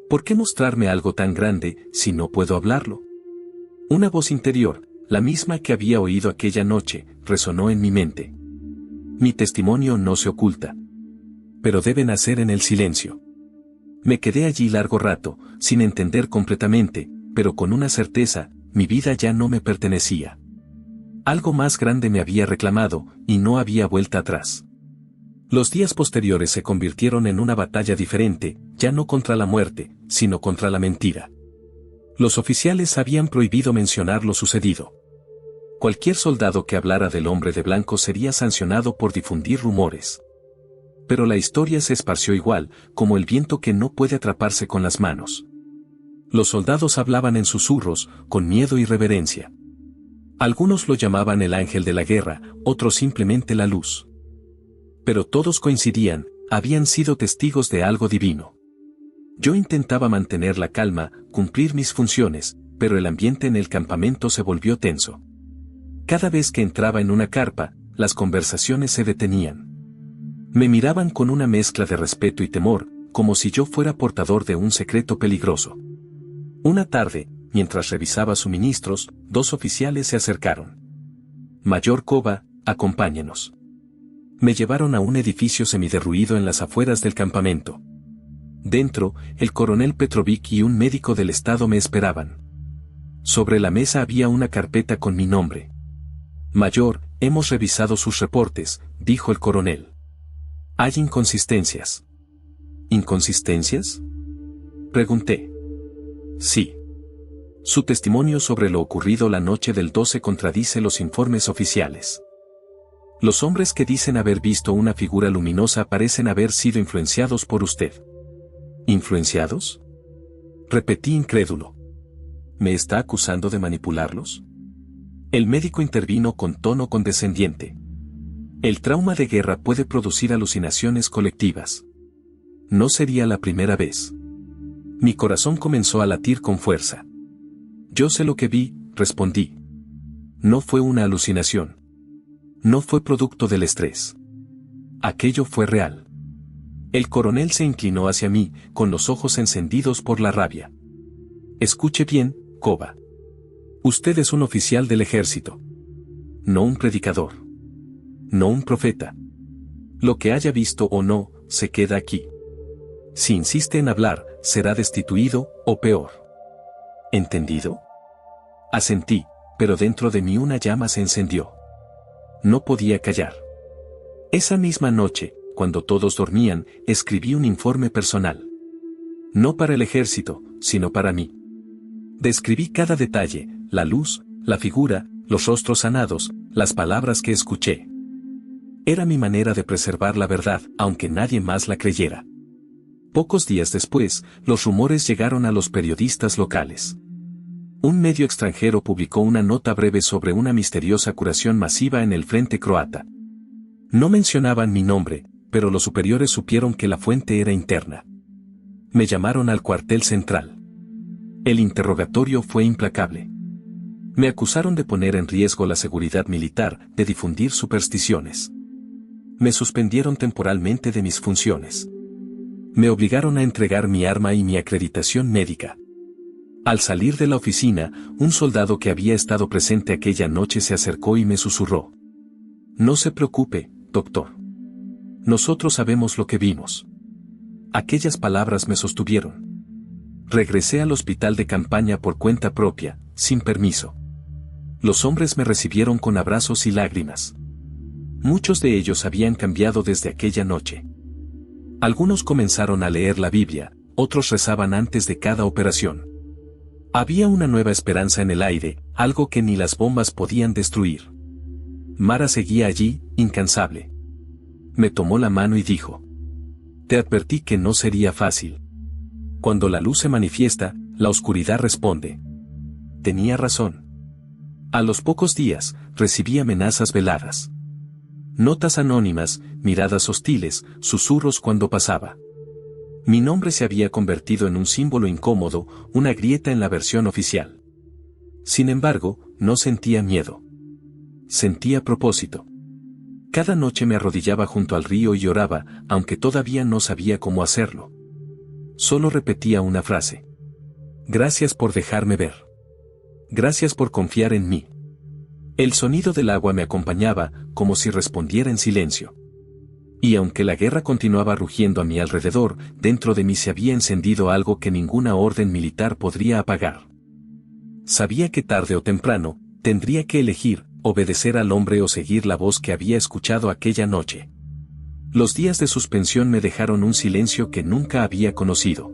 ¿Por qué mostrarme algo tan grande si no puedo hablarlo? Una voz interior, la misma que había oído aquella noche, resonó en mi mente. Mi testimonio no se oculta. Pero debe nacer en el silencio. Me quedé allí largo rato, sin entender completamente, pero con una certeza, mi vida ya no me pertenecía. Algo más grande me había reclamado, y no había vuelta atrás. Los días posteriores se convirtieron en una batalla diferente, ya no contra la muerte, sino contra la mentira. Los oficiales habían prohibido mencionar lo sucedido. Cualquier soldado que hablara del hombre de blanco sería sancionado por difundir rumores. Pero la historia se esparció igual, como el viento que no puede atraparse con las manos. Los soldados hablaban en susurros, con miedo y reverencia. Algunos lo llamaban el ángel de la guerra, otros simplemente la luz. Pero todos coincidían, habían sido testigos de algo divino. Yo intentaba mantener la calma, cumplir mis funciones, pero el ambiente en el campamento se volvió tenso. Cada vez que entraba en una carpa, las conversaciones se detenían. Me miraban con una mezcla de respeto y temor, como si yo fuera portador de un secreto peligroso. Una tarde, mientras revisaba suministros, 2 oficiales se acercaron. Mayor Kova, acompáñenos. Me llevaron a un edificio semiderruido en las afueras del campamento. Dentro, el coronel Petrovic y un médico del estado me esperaban. Sobre la mesa había una carpeta con mi nombre. Mayor, hemos revisado sus reportes, dijo el coronel. Hay inconsistencias. ¿Inconsistencias? Pregunté. Sí. Su testimonio sobre lo ocurrido la noche del 12 contradice los informes oficiales. Los hombres que dicen haber visto una figura luminosa parecen haber sido influenciados por usted. ¿Influenciados? Repetí incrédulo. ¿Me está acusando de manipularlos? El médico intervino con tono condescendiente. El trauma de guerra puede producir alucinaciones colectivas. No sería la primera vez. Mi corazón comenzó a latir con fuerza. Yo sé lo que vi, respondí. No fue una alucinación. No fue producto del estrés. Aquello fue real. El coronel se inclinó hacia mí, con los ojos encendidos por la rabia. Escuche bien, Kova. Usted es un oficial del ejército. No un predicador. No un profeta. Lo que haya visto o no, se queda aquí. Si insiste en hablar, será destituido, o peor. ¿Entendido? Asentí, pero dentro de mí una llama se encendió. No podía callar. Esa misma noche, cuando todos dormían, escribí un informe personal. No para el ejército, sino para mí. Describí cada detalle, la luz, la figura, los rostros sanados, las palabras que escuché. Era mi manera de preservar la verdad, aunque nadie más la creyera. Pocos días después, los rumores llegaron a los periodistas locales. Un medio extranjero publicó una nota breve sobre una misteriosa curación masiva en el frente croata. No mencionaban mi nombre, pero los superiores supieron que la fuente era interna. Me llamaron al cuartel central. El interrogatorio fue implacable. Me acusaron de poner en riesgo la seguridad militar, de difundir supersticiones. Me suspendieron temporalmente de mis funciones. Me obligaron a entregar mi arma y mi acreditación médica. Al salir de la oficina, un soldado que había estado presente aquella noche se acercó y me susurró. No se preocupe, doctor. Nosotros sabemos lo que vimos. Aquellas palabras me sostuvieron. Regresé al hospital de campaña por cuenta propia, sin permiso. Los hombres me recibieron con abrazos y lágrimas. Muchos de ellos habían cambiado desde aquella noche. Algunos comenzaron a leer la Biblia, otros rezaban antes de cada operación. Había una nueva esperanza en el aire, algo que ni las bombas podían destruir. Mara seguía allí, incansable. Me tomó la mano y dijo: te advertí que no sería fácil. Cuando la luz se manifiesta, la oscuridad responde. Tenía razón. A los pocos días, recibí amenazas veladas. Notas anónimas, miradas hostiles, susurros cuando pasaba. Mi nombre se había convertido en un símbolo incómodo, una grieta en la versión oficial. Sin embargo, no sentía miedo. Sentía propósito. Cada noche me arrodillaba junto al río y lloraba, aunque todavía no sabía cómo hacerlo. Solo repetía una frase. Gracias por dejarme ver. Gracias por confiar en mí. El sonido del agua me acompañaba, como si respondiera en silencio. Y aunque la guerra continuaba rugiendo a mi alrededor, dentro de mí se había encendido algo que ninguna orden militar podría apagar. Sabía que tarde o temprano, tendría que elegir, obedecer al hombre o seguir la voz que había escuchado aquella noche. Los días de suspensión me dejaron un silencio que nunca había conocido.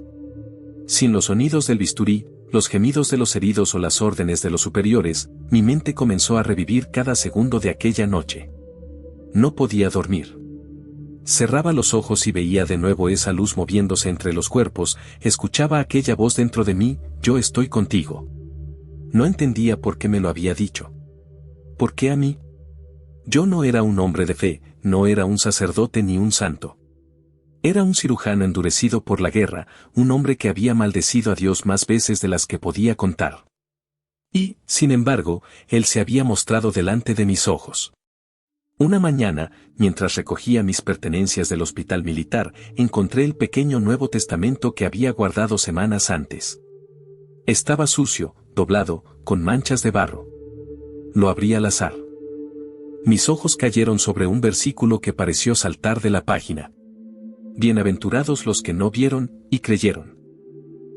Sin los sonidos del bisturí, los gemidos de los heridos o las órdenes de los superiores, mi mente comenzó a revivir cada segundo de aquella noche. No podía dormir. Cerraba los ojos y veía de nuevo esa luz moviéndose entre los cuerpos, escuchaba aquella voz dentro de mí, yo estoy contigo. No entendía por qué me lo había dicho. ¿Por qué a mí? Yo no era un hombre de fe, no era un sacerdote ni un santo. Era un cirujano endurecido por la guerra, un hombre que había maldecido a Dios más veces de las que podía contar. Y, sin embargo, él se había mostrado delante de mis ojos. Una mañana, mientras recogía mis pertenencias del hospital militar, encontré el pequeño Nuevo Testamento que había guardado semanas antes. Estaba sucio, doblado, con manchas de barro. Lo abrí al azar. Mis ojos cayeron sobre un versículo que pareció saltar de la página. Bienaventurados los que no vieron y creyeron.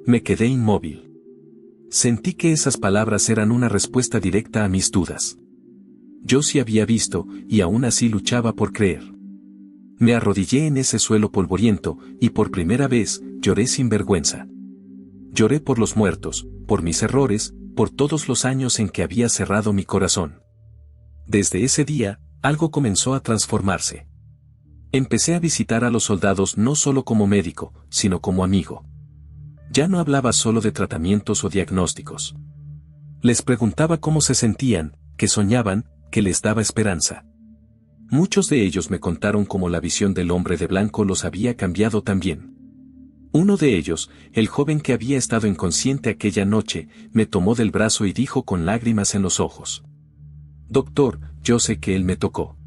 Me quedé inmóvil. Sentí que esas palabras eran una respuesta directa a mis dudas. Yo sí había visto, y aún así luchaba por creer. Me arrodillé en ese suelo polvoriento, y por primera vez, lloré sin vergüenza. Lloré por los muertos, por mis errores, por todos los años en que había cerrado mi corazón. Desde ese día, algo comenzó a transformarse. Empecé a visitar a los soldados no solo como médico, sino como amigo. Ya no hablaba solo de tratamientos o diagnósticos. Les preguntaba cómo se sentían, qué soñaban, qué les daba esperanza. Muchos de ellos me contaron cómo la visión del hombre de blanco los había cambiado también. Uno de ellos, el joven que había estado inconsciente aquella noche, me tomó del brazo y dijo con lágrimas en los ojos: «Doctor, yo sé que él me tocó».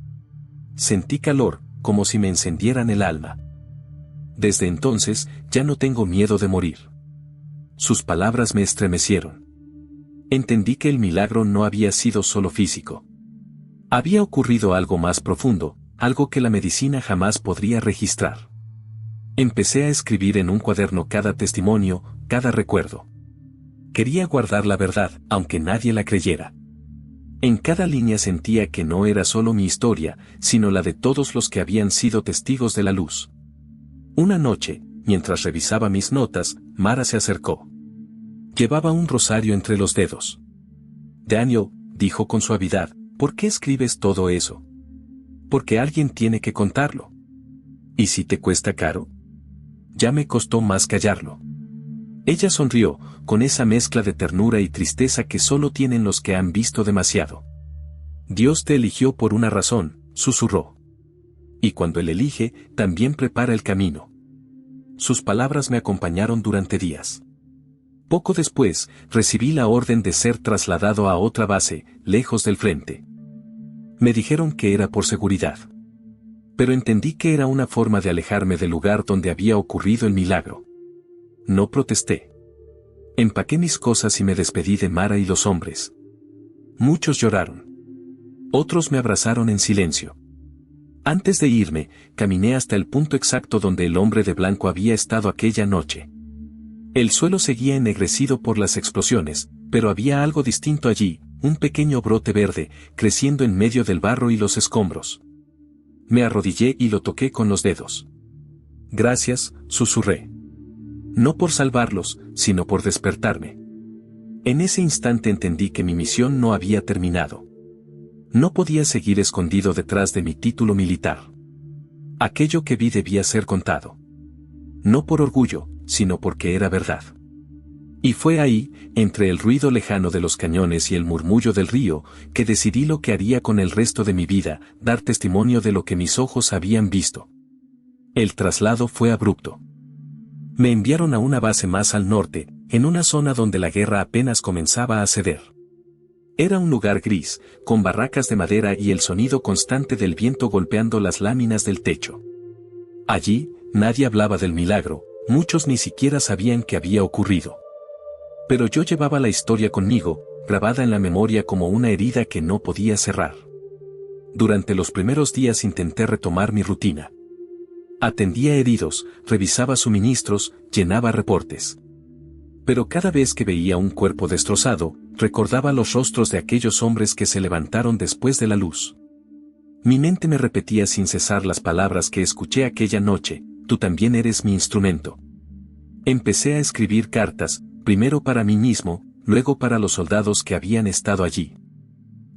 Sentí calor, como si me encendieran el alma. Desde entonces, ya no tengo miedo de morir. Sus palabras me estremecieron. Entendí que el milagro no había sido solo físico. Había ocurrido algo más profundo, algo que la medicina jamás podría registrar. Empecé a escribir en un cuaderno cada testimonio, cada recuerdo. Quería guardar la verdad, aunque nadie la creyera. En cada línea sentía que no era solo mi historia, sino la de todos los que habían sido testigos de la luz. Una noche, mientras revisaba mis notas, Mara se acercó. Llevaba un rosario entre los dedos. «Daniel», dijo con suavidad, «¿por qué escribes todo eso? Porque alguien tiene que contarlo. ¿Y si te cuesta caro?» Ya me costó más callarlo. Ella sonrió, con esa mezcla de ternura y tristeza que solo tienen los que han visto demasiado. «Dios te eligió por una razón», susurró. «Y cuando Él elige, también prepara el camino». Sus palabras me acompañaron durante días. Poco después, recibí la orden de ser trasladado a otra base, lejos del frente. Me dijeron que era por seguridad. Pero entendí que era una forma de alejarme del lugar donde había ocurrido el milagro. No protesté. Empaqué mis cosas y me despedí de Mara y los hombres. Muchos lloraron. Otros me abrazaron en silencio. Antes de irme, caminé hasta el punto exacto donde el hombre de blanco había estado aquella noche. El suelo seguía ennegrecido por las explosiones, pero había algo distinto allí, un pequeño brote verde, creciendo en medio del barro y los escombros. Me arrodillé y lo toqué con los dedos. «Gracias», susurré. No por salvarlos, sino por despertarme. En ese instante entendí que mi misión no había terminado. No podía seguir escondido detrás de mi título militar. Aquello que vi debía ser contado. No por orgullo, sino porque era verdad. Y fue ahí, entre el ruido lejano de los cañones y el murmullo del río, que decidí lo que haría con el resto de mi vida, dar testimonio de lo que mis ojos habían visto. El traslado fue abrupto. Me enviaron a una base más al norte, en una zona donde la guerra apenas comenzaba a ceder. Era un lugar gris, con barracas de madera y el sonido constante del viento golpeando las láminas del techo. Allí, nadie hablaba del milagro, muchos ni siquiera sabían que había ocurrido. Pero yo llevaba la historia conmigo, grabada en la memoria como una herida que no podía cerrar. Durante los primeros días intenté retomar mi rutina. Atendía heridos, revisaba suministros, llenaba reportes. Pero cada vez que veía un cuerpo destrozado, recordaba los rostros de aquellos hombres que se levantaron después de la luz. Mi mente me repetía sin cesar las palabras que escuché aquella noche: tú también eres mi instrumento. Empecé a escribir cartas, primero para mí mismo, luego para los soldados que habían estado allí.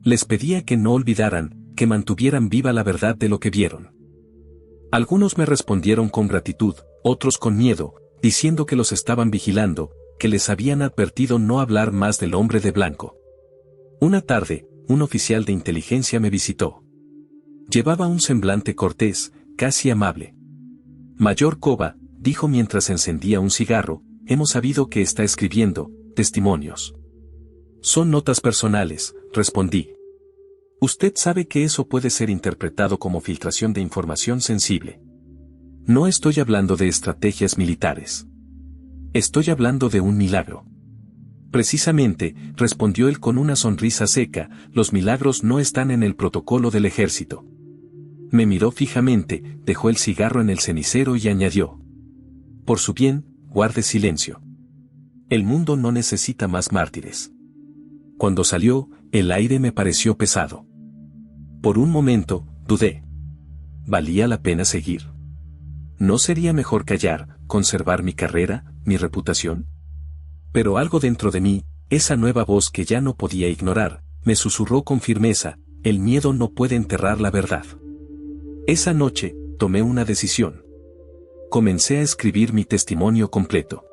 Les pedía que no olvidaran, que mantuvieran viva la verdad de lo que vieron. Algunos me respondieron con gratitud, otros con miedo, diciendo que los estaban vigilando, que les habían advertido no hablar más del hombre de blanco. Una tarde, un oficial de inteligencia me visitó. Llevaba un semblante cortés, casi amable. Mayor Kova, dijo mientras encendía un cigarro, hemos sabido que está escribiendo testimonios. Son notas personales, respondí. Usted sabe que eso puede ser interpretado como filtración de información sensible. No estoy hablando de estrategias militares. Estoy hablando de un milagro. Precisamente, respondió él con una sonrisa seca, los milagros no están en el protocolo del ejército. Me miró fijamente, dejó el cigarro en el cenicero y añadió: por su bien, guarde silencio. El mundo no necesita más mártires. Cuando salió, el aire me pareció pesado. Por un momento, dudé. ¿Valía la pena seguir? ¿No sería mejor callar, conservar mi carrera, mi reputación? Pero algo dentro de mí, esa nueva voz que ya no podía ignorar, me susurró con firmeza: el miedo no puede enterrar la verdad. Esa noche, tomé una decisión. Comencé a escribir mi testimonio completo.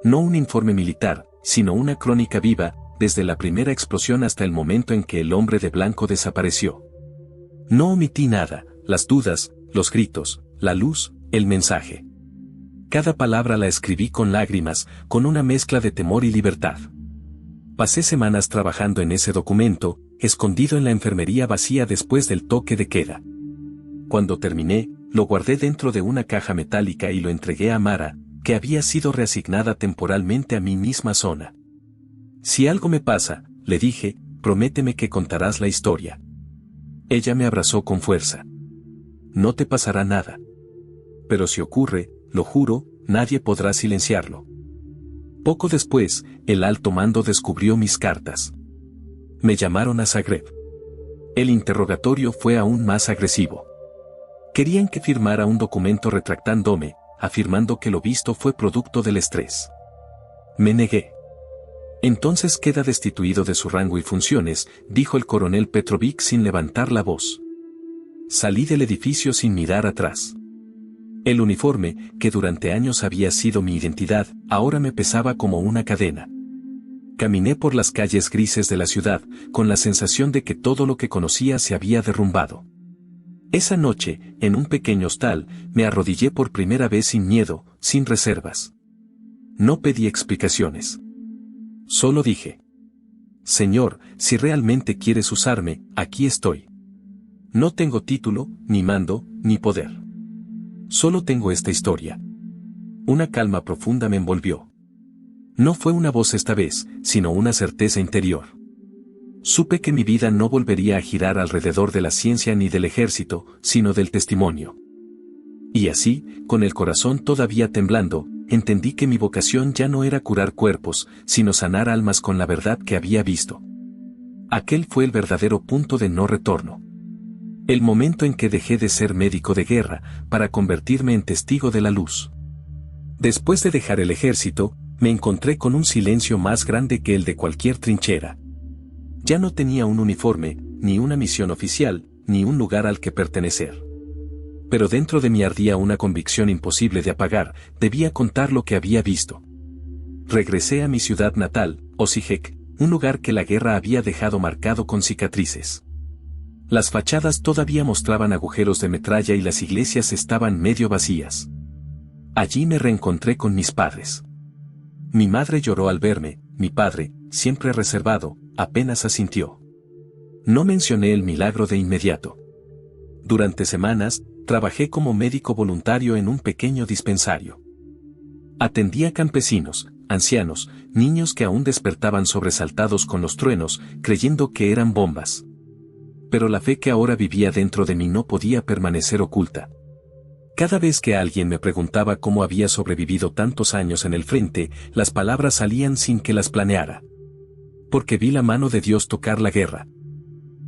No un informe militar, sino una crónica viva, desde la primera explosión hasta el momento en que el hombre de blanco desapareció. No omití nada: las dudas, los gritos, la luz, el mensaje. Cada palabra la escribí con lágrimas, con una mezcla de temor y libertad. Pasé semanas trabajando en ese documento, escondido en la enfermería vacía después del toque de queda. Cuando terminé, lo guardé dentro de una caja metálica y lo entregué a Mara, que había sido reasignada temporalmente a mi misma zona. Si algo me pasa, le dije, prométeme que contarás la historia. Ella me abrazó con fuerza. No te pasará nada. Pero si ocurre, lo juro, nadie podrá silenciarlo. Poco después, el alto mando descubrió mis cartas. Me llamaron a Zagreb. El interrogatorio fue aún más agresivo. Querían que firmara un documento retractándome, afirmando que lo visto fue producto del estrés. Me negué. Entonces queda destituido de su rango y funciones, dijo el coronel Petrovic sin levantar la voz. Salí del edificio sin mirar atrás. El uniforme, que durante años había sido mi identidad, ahora me pesaba como una cadena. Caminé por las calles grises de la ciudad, con la sensación de que todo lo que conocía se había derrumbado. Esa noche, en un pequeño hostal, me arrodillé por primera vez sin miedo, sin reservas. No pedí explicaciones. Solo dije: Señor, si realmente quieres usarme, aquí estoy. No tengo título, ni mando, ni poder. Solo tengo esta historia. Una calma profunda me envolvió. No fue una voz esta vez, sino una certeza interior. Supe que mi vida no volvería a girar alrededor de la ciencia ni del ejército, sino del testimonio. Y así, con el corazón todavía temblando, entendí que mi vocación ya no era curar cuerpos, sino sanar almas con la verdad que había visto. Aquel fue el verdadero punto de no retorno. El momento en que dejé de ser médico de guerra, para convertirme en testigo de la luz. Después de dejar el ejército, me encontré con un silencio más grande que el de cualquier trinchera. Ya no tenía un uniforme, ni una misión oficial, ni un lugar al que pertenecer. Pero dentro de mí ardía una convicción imposible de apagar: debía contar lo que había visto. Regresé a mi ciudad natal, Osijek, un lugar que la guerra había dejado marcado con cicatrices. Las fachadas todavía mostraban agujeros de metralla y las iglesias estaban medio vacías. Allí me reencontré con mis padres. Mi madre lloró al verme, mi padre, siempre reservado, apenas asintió. No mencioné el milagro de inmediato. Durante semanas, trabajé como médico voluntario en un pequeño dispensario. Atendía campesinos, ancianos, niños que aún despertaban sobresaltados con los truenos, creyendo que eran bombas. Pero la fe que ahora vivía dentro de mí no podía permanecer oculta. Cada vez que alguien me preguntaba cómo había sobrevivido tantos años en el frente, las palabras salían sin que las planeara. Porque vi la mano de Dios tocar la guerra.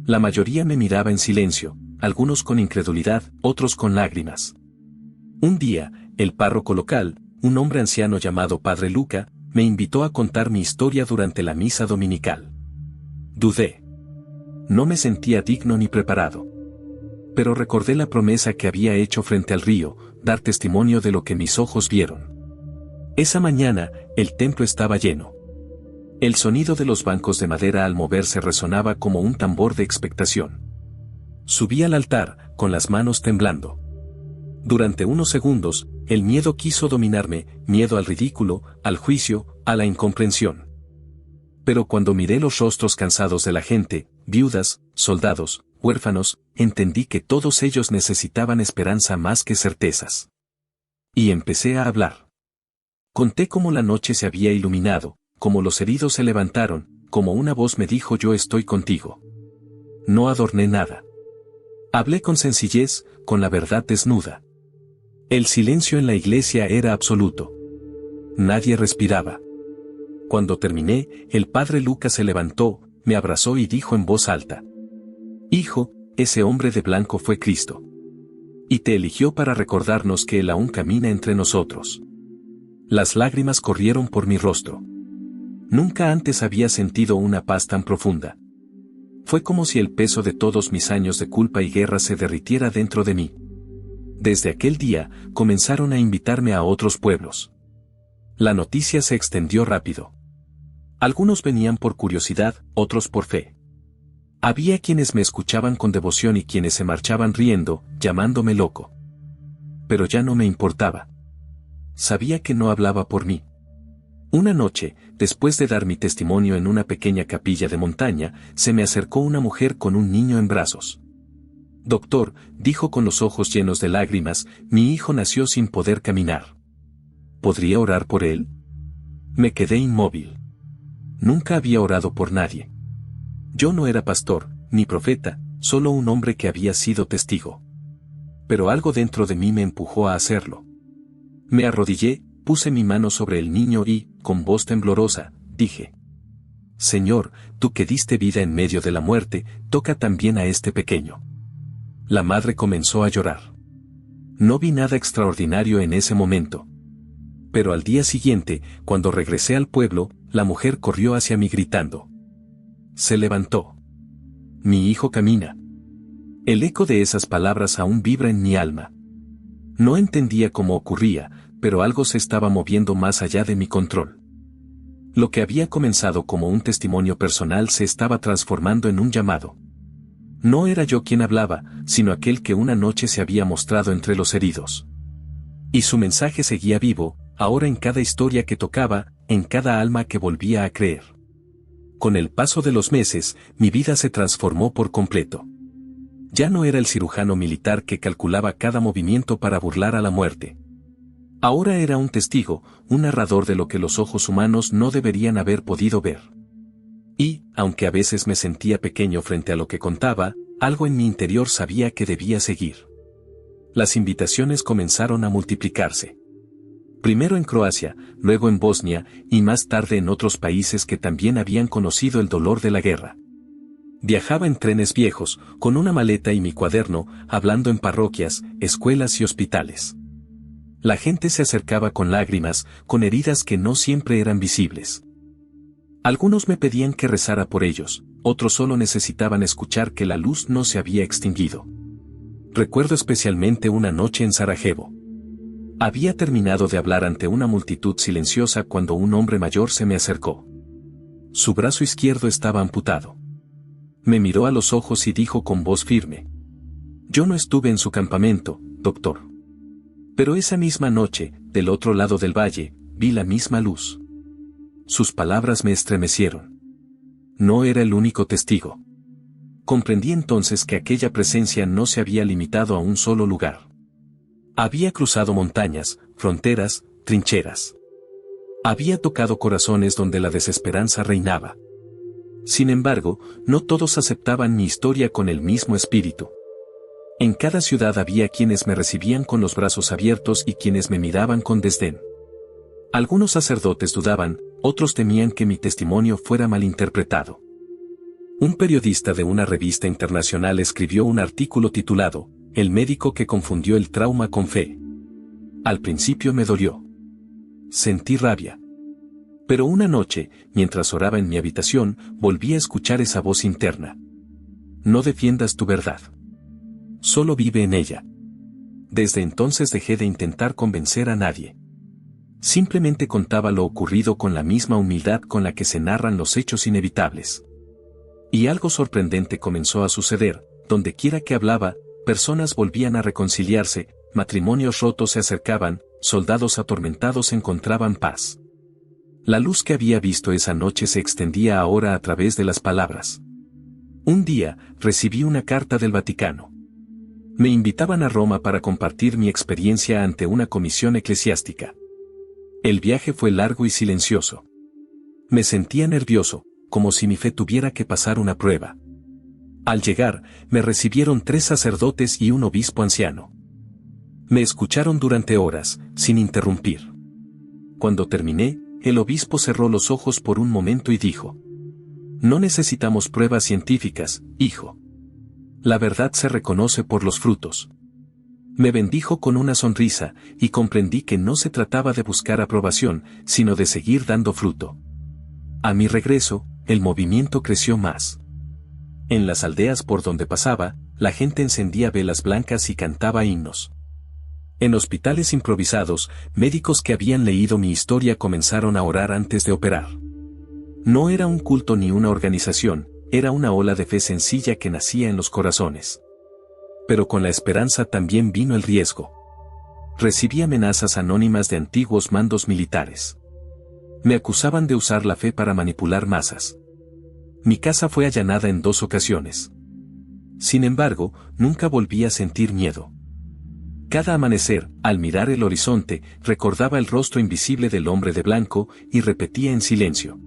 La mayoría me miraba en silencio, algunos con incredulidad, otros con lágrimas. Un día, el párroco local, un hombre anciano llamado Padre Luca, me invitó a contar mi historia durante la misa dominical. Dudé. No me sentía digno ni preparado. Pero recordé la promesa que había hecho frente al río, dar testimonio de lo que mis ojos vieron. Esa mañana, el templo estaba lleno. El sonido de los bancos de madera al moverse resonaba como un tambor de expectación. Subí al altar, con las manos temblando. Durante unos segundos, el miedo quiso dominarme, miedo al ridículo, al juicio, a la incomprensión. Pero cuando miré los rostros cansados de la gente, viudas, soldados, huérfanos, entendí que todos ellos necesitaban esperanza más que certezas. Y empecé a hablar. Conté cómo la noche se había iluminado, cómo los heridos se levantaron, cómo una voz me dijo yo estoy contigo. No adorné nada. Hablé con sencillez, con la verdad desnuda. El silencio en la iglesia era absoluto. Nadie respiraba. Cuando terminé, el padre Lucas se levantó, me abrazó y dijo en voz alta: Hijo, ese hombre de blanco fue Cristo. Y te eligió para recordarnos que Él aún camina entre nosotros. Las lágrimas corrieron por mi rostro. Nunca antes había sentido una paz tan profunda. Fue como si el peso de todos mis años de culpa y guerra se derritiera dentro de mí. Desde aquel día, comenzaron a invitarme a otros pueblos. La noticia se extendió rápido. Algunos venían por curiosidad, otros por fe. Había quienes me escuchaban con devoción y quienes se marchaban riendo, llamándome loco. Pero ya no me importaba. Sabía que no hablaba por mí. Una noche, después de dar mi testimonio en una pequeña capilla de montaña, se me acercó una mujer con un niño en brazos. Doctor, dijo con los ojos llenos de lágrimas, mi hijo nació sin poder caminar. ¿Podría orar por él? Me quedé inmóvil. Nunca había orado por nadie. Yo no era pastor, ni profeta, solo un hombre que había sido testigo. Pero algo dentro de mí me empujó a hacerlo. Me arrodillé, puse mi mano sobre el niño y, con voz temblorosa, dije: Señor, tú que diste vida en medio de la muerte, toca también a este pequeño. La madre comenzó a llorar. No vi nada extraordinario en ese momento. Pero al día siguiente, cuando regresé al pueblo, la mujer corrió hacia mí gritando. Se levantó. Mi hijo camina. El eco de esas palabras aún vibra en mi alma. No entendía cómo ocurría, pero algo se estaba moviendo más allá de mi control. Lo que había comenzado como un testimonio personal se estaba transformando en un llamado. No era yo quien hablaba, sino aquel que una noche se había mostrado entre los heridos. Y su mensaje seguía vivo, ahora en cada historia que tocaba, en cada alma que volvía a creer. Con el paso de los meses, mi vida se transformó por completo. Ya no era el cirujano militar que calculaba cada movimiento para burlar a la muerte. Ahora era un testigo, un narrador de lo que los ojos humanos no deberían haber podido ver. Y, aunque a veces me sentía pequeño frente a lo que contaba, algo en mi interior sabía que debía seguir. Las invitaciones comenzaron a multiplicarse. Primero en Croacia, luego en Bosnia, y más tarde en otros países que también habían conocido el dolor de la guerra. Viajaba en trenes viejos, con una maleta y mi cuaderno, hablando en parroquias, escuelas y hospitales. La gente se acercaba con lágrimas, con heridas que no siempre eran visibles. Algunos me pedían que rezara por ellos, otros solo necesitaban escuchar que la luz no se había extinguido. Recuerdo especialmente una noche en Sarajevo. Había terminado de hablar ante una multitud silenciosa cuando un hombre mayor se me acercó. Su brazo izquierdo estaba amputado. Me miró a los ojos y dijo con voz firme: Yo no estuve en su campamento, doctor. Pero esa misma noche, del otro lado del valle, vi la misma luz. Sus palabras me estremecieron. No era el único testigo. Comprendí entonces que aquella presencia no se había limitado a un solo lugar. Había cruzado montañas, fronteras, trincheras. Había tocado corazones donde la desesperanza reinaba. Sin embargo, no todos aceptaban mi historia con el mismo espíritu. En cada ciudad había quienes me recibían con los brazos abiertos y quienes me miraban con desdén. Algunos sacerdotes dudaban, otros temían que mi testimonio fuera malinterpretado. Un periodista de una revista internacional escribió un artículo titulado "El médico que confundió el trauma con fe". Al principio me dolió. Sentí rabia. Pero una noche, mientras oraba en mi habitación, volví a escuchar esa voz interna. No defiendas tu verdad. Solo vive en ella. Desde entonces dejé de intentar convencer a nadie. Simplemente contaba lo ocurrido con la misma humildad con la que se narran los hechos inevitables. Y algo sorprendente comenzó a suceder. Donde quiera que hablaba, personas volvían a reconciliarse, matrimonios rotos se acercaban, soldados atormentados encontraban paz. La luz que había visto esa noche se extendía ahora a través de las palabras. Un día, recibí una carta del Vaticano. Me invitaban a Roma para compartir mi experiencia ante una comisión eclesiástica. El viaje fue largo y silencioso. Me sentía nervioso, como si mi fe tuviera que pasar una prueba. Al llegar, me recibieron 3 sacerdotes y un obispo anciano. Me escucharon durante horas, sin interrumpir. Cuando terminé, el obispo cerró los ojos por un momento y dijo: "No necesitamos pruebas científicas, hijo. La verdad se reconoce por los frutos". Me bendijo con una sonrisa, y comprendí que no se trataba de buscar aprobación, sino de seguir dando fruto. A mi regreso, el movimiento creció más. En las aldeas por donde pasaba, la gente encendía velas blancas y cantaba himnos. En hospitales improvisados, médicos que habían leído mi historia comenzaron a orar antes de operar. No era un culto ni una organización, era una ola de fe sencilla que nacía en los corazones. Pero con la esperanza también vino el riesgo. Recibí amenazas anónimas de antiguos mandos militares. Me acusaban de usar la fe para manipular masas. Mi casa fue allanada en 2 ocasiones. Sin embargo, nunca volví a sentir miedo. Cada amanecer, al mirar el horizonte, recordaba el rostro invisible del hombre de blanco y repetía en silencio: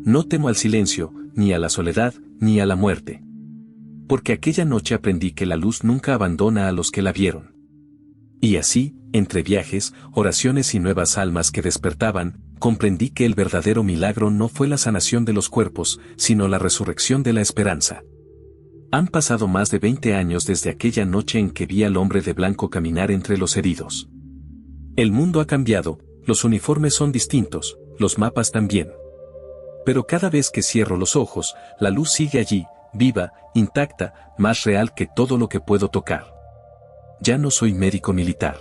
"No temo al silencio, ni a la soledad, ni a la muerte". Porque aquella noche aprendí que la luz nunca abandona a los que la vieron. Y así, entre viajes, oraciones y nuevas almas que despertaban, comprendí que el verdadero milagro no fue la sanación de los cuerpos, sino la resurrección de la esperanza. Han pasado más de 20 años desde aquella noche en que vi al hombre de blanco caminar entre los heridos. El mundo ha cambiado, los uniformes son distintos, los mapas también. Pero cada vez que cierro los ojos, la luz sigue allí, viva, intacta, más real que todo lo que puedo tocar. Ya no soy médico militar.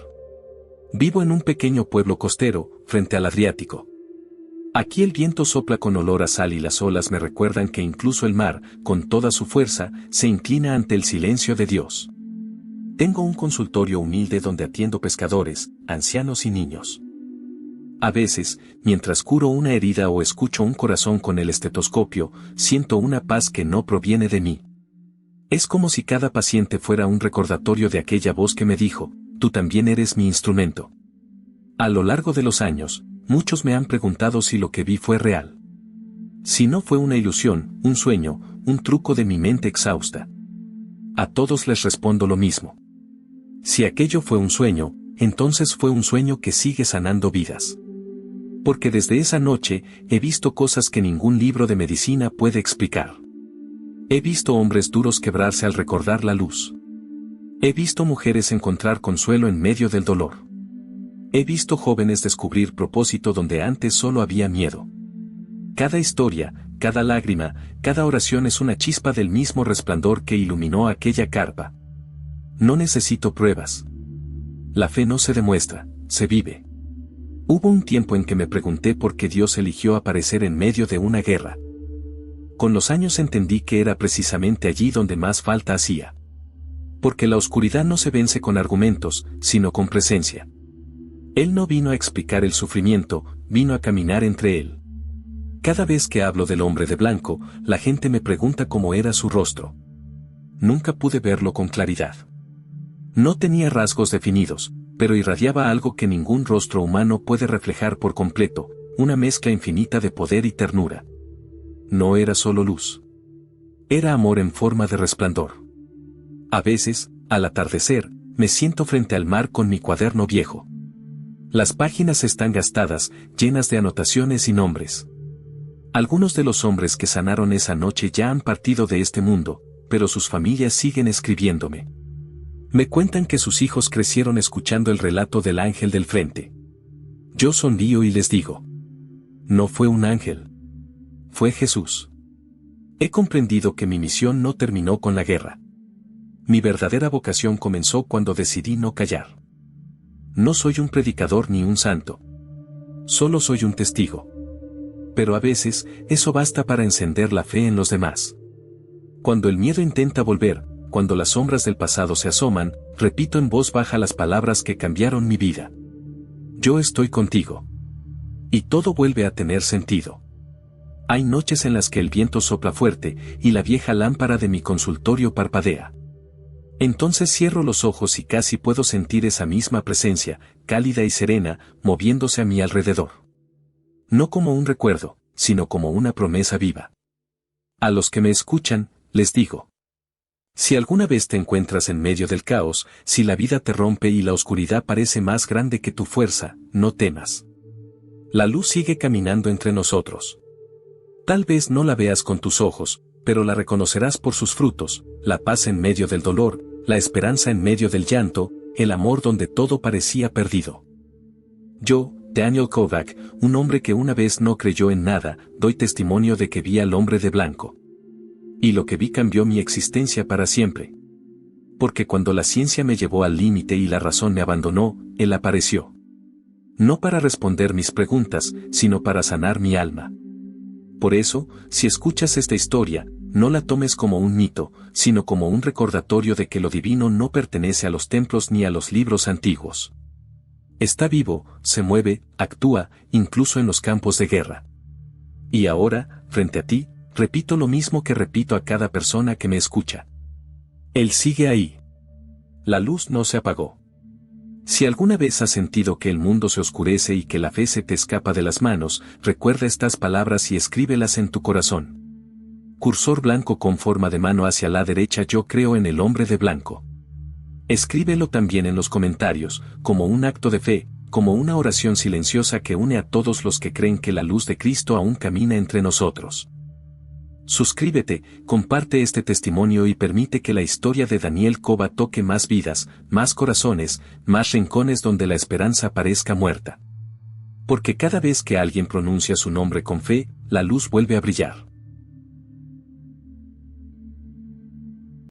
Vivo en un pequeño pueblo costero, frente al Adriático. Aquí el viento sopla con olor a sal y las olas me recuerdan que incluso el mar, con toda su fuerza, se inclina ante el silencio de Dios. Tengo un consultorio humilde donde atiendo pescadores, ancianos y niños. A veces, mientras curo una herida o escucho un corazón con el estetoscopio, siento una paz que no proviene de mí. Es como si cada paciente fuera un recordatorio de aquella voz que me dijo: "Tú también eres mi instrumento". A lo largo de los años, muchos me han preguntado si lo que vi fue real. Si no fue una ilusión, un sueño, un truco de mi mente exhausta. A todos les respondo lo mismo. Si aquello fue un sueño, entonces fue un sueño que sigue sanando vidas. Porque desde esa noche, he visto cosas que ningún libro de medicina puede explicar. He visto hombres duros quebrarse al recordar la luz. He visto mujeres encontrar consuelo en medio del dolor. He visto jóvenes descubrir propósito donde antes solo había miedo. Cada historia, cada lágrima, cada oración es una chispa del mismo resplandor que iluminó aquella carpa. No necesito pruebas. La fe no se demuestra, se vive. Hubo un tiempo en que me pregunté por qué Dios eligió aparecer en medio de una guerra. Con los años entendí que era precisamente allí donde más falta hacía. Porque la oscuridad no se vence con argumentos, sino con presencia. Él no vino a explicar el sufrimiento, vino a caminar entre él. Cada vez que hablo del hombre de blanco, la gente me pregunta cómo era su rostro. Nunca pude verlo con claridad. No tenía rasgos definidos, pero irradiaba algo que ningún rostro humano puede reflejar por completo, una mezcla infinita de poder y ternura. No era solo luz. Era amor en forma de resplandor. A veces, al atardecer, me siento frente al mar con mi cuaderno viejo. Las páginas están gastadas, llenas de anotaciones y nombres. Algunos de los hombres que sanaron esa noche ya han partido de este mundo, pero sus familias siguen escribiéndome. Me cuentan que sus hijos crecieron escuchando el relato del ángel del frente. Yo sonrío y les digo: no fue un ángel. Fue Jesús. He comprendido que mi misión no terminó con la guerra. Mi verdadera vocación comenzó cuando decidí no callar. No soy un predicador ni un santo. Solo soy un testigo. Pero a veces, eso basta para encender la fe en los demás. Cuando el miedo intenta volver, cuando las sombras del pasado se asoman, repito en voz baja las palabras que cambiaron mi vida. Yo estoy contigo. Y todo vuelve a tener sentido. Hay noches en las que el viento sopla fuerte y la vieja lámpara de mi consultorio parpadea. Entonces cierro los ojos y casi puedo sentir esa misma presencia, cálida y serena, moviéndose a mi alrededor. No como un recuerdo, sino como una promesa viva. A los que me escuchan, les digo: si alguna vez te encuentras en medio del caos, si la vida te rompe y la oscuridad parece más grande que tu fuerza, no temas. La luz sigue caminando entre nosotros. Tal vez no la veas con tus ojos, pero la reconocerás por sus frutos: la paz en medio del dolor, la esperanza en medio del llanto, el amor donde todo parecía perdido. Yo, Daniel Kovac, un hombre que una vez no creyó en nada, doy testimonio de que vi al hombre de blanco. Y lo que vi cambió mi existencia para siempre. Porque cuando la ciencia me llevó al límite y la razón me abandonó, él apareció. No para responder mis preguntas, sino para sanar mi alma. Por eso, si escuchas esta historia, no la tomes como un mito, sino como un recordatorio de que lo divino no pertenece a los templos ni a los libros antiguos. Está vivo, se mueve, actúa, incluso en los campos de guerra. Y ahora, frente a ti, repito lo mismo que repito a cada persona que me escucha. Él sigue ahí. La luz no se apagó. Si alguna vez has sentido que el mundo se oscurece y que la fe se te escapa de las manos, recuerda estas palabras y escríbelas en tu corazón. Cursor blanco con forma de mano hacia la derecha: yo creo en el hombre de blanco. Escríbelo también en los comentarios, como un acto de fe, como una oración silenciosa que une a todos los que creen que la luz de Cristo aún camina entre nosotros. Suscríbete, comparte este testimonio y permite que la historia de Daniel Kova toque más vidas, más corazones, más rincones donde la esperanza parezca muerta. Porque cada vez que alguien pronuncia su nombre con fe, la luz vuelve a brillar.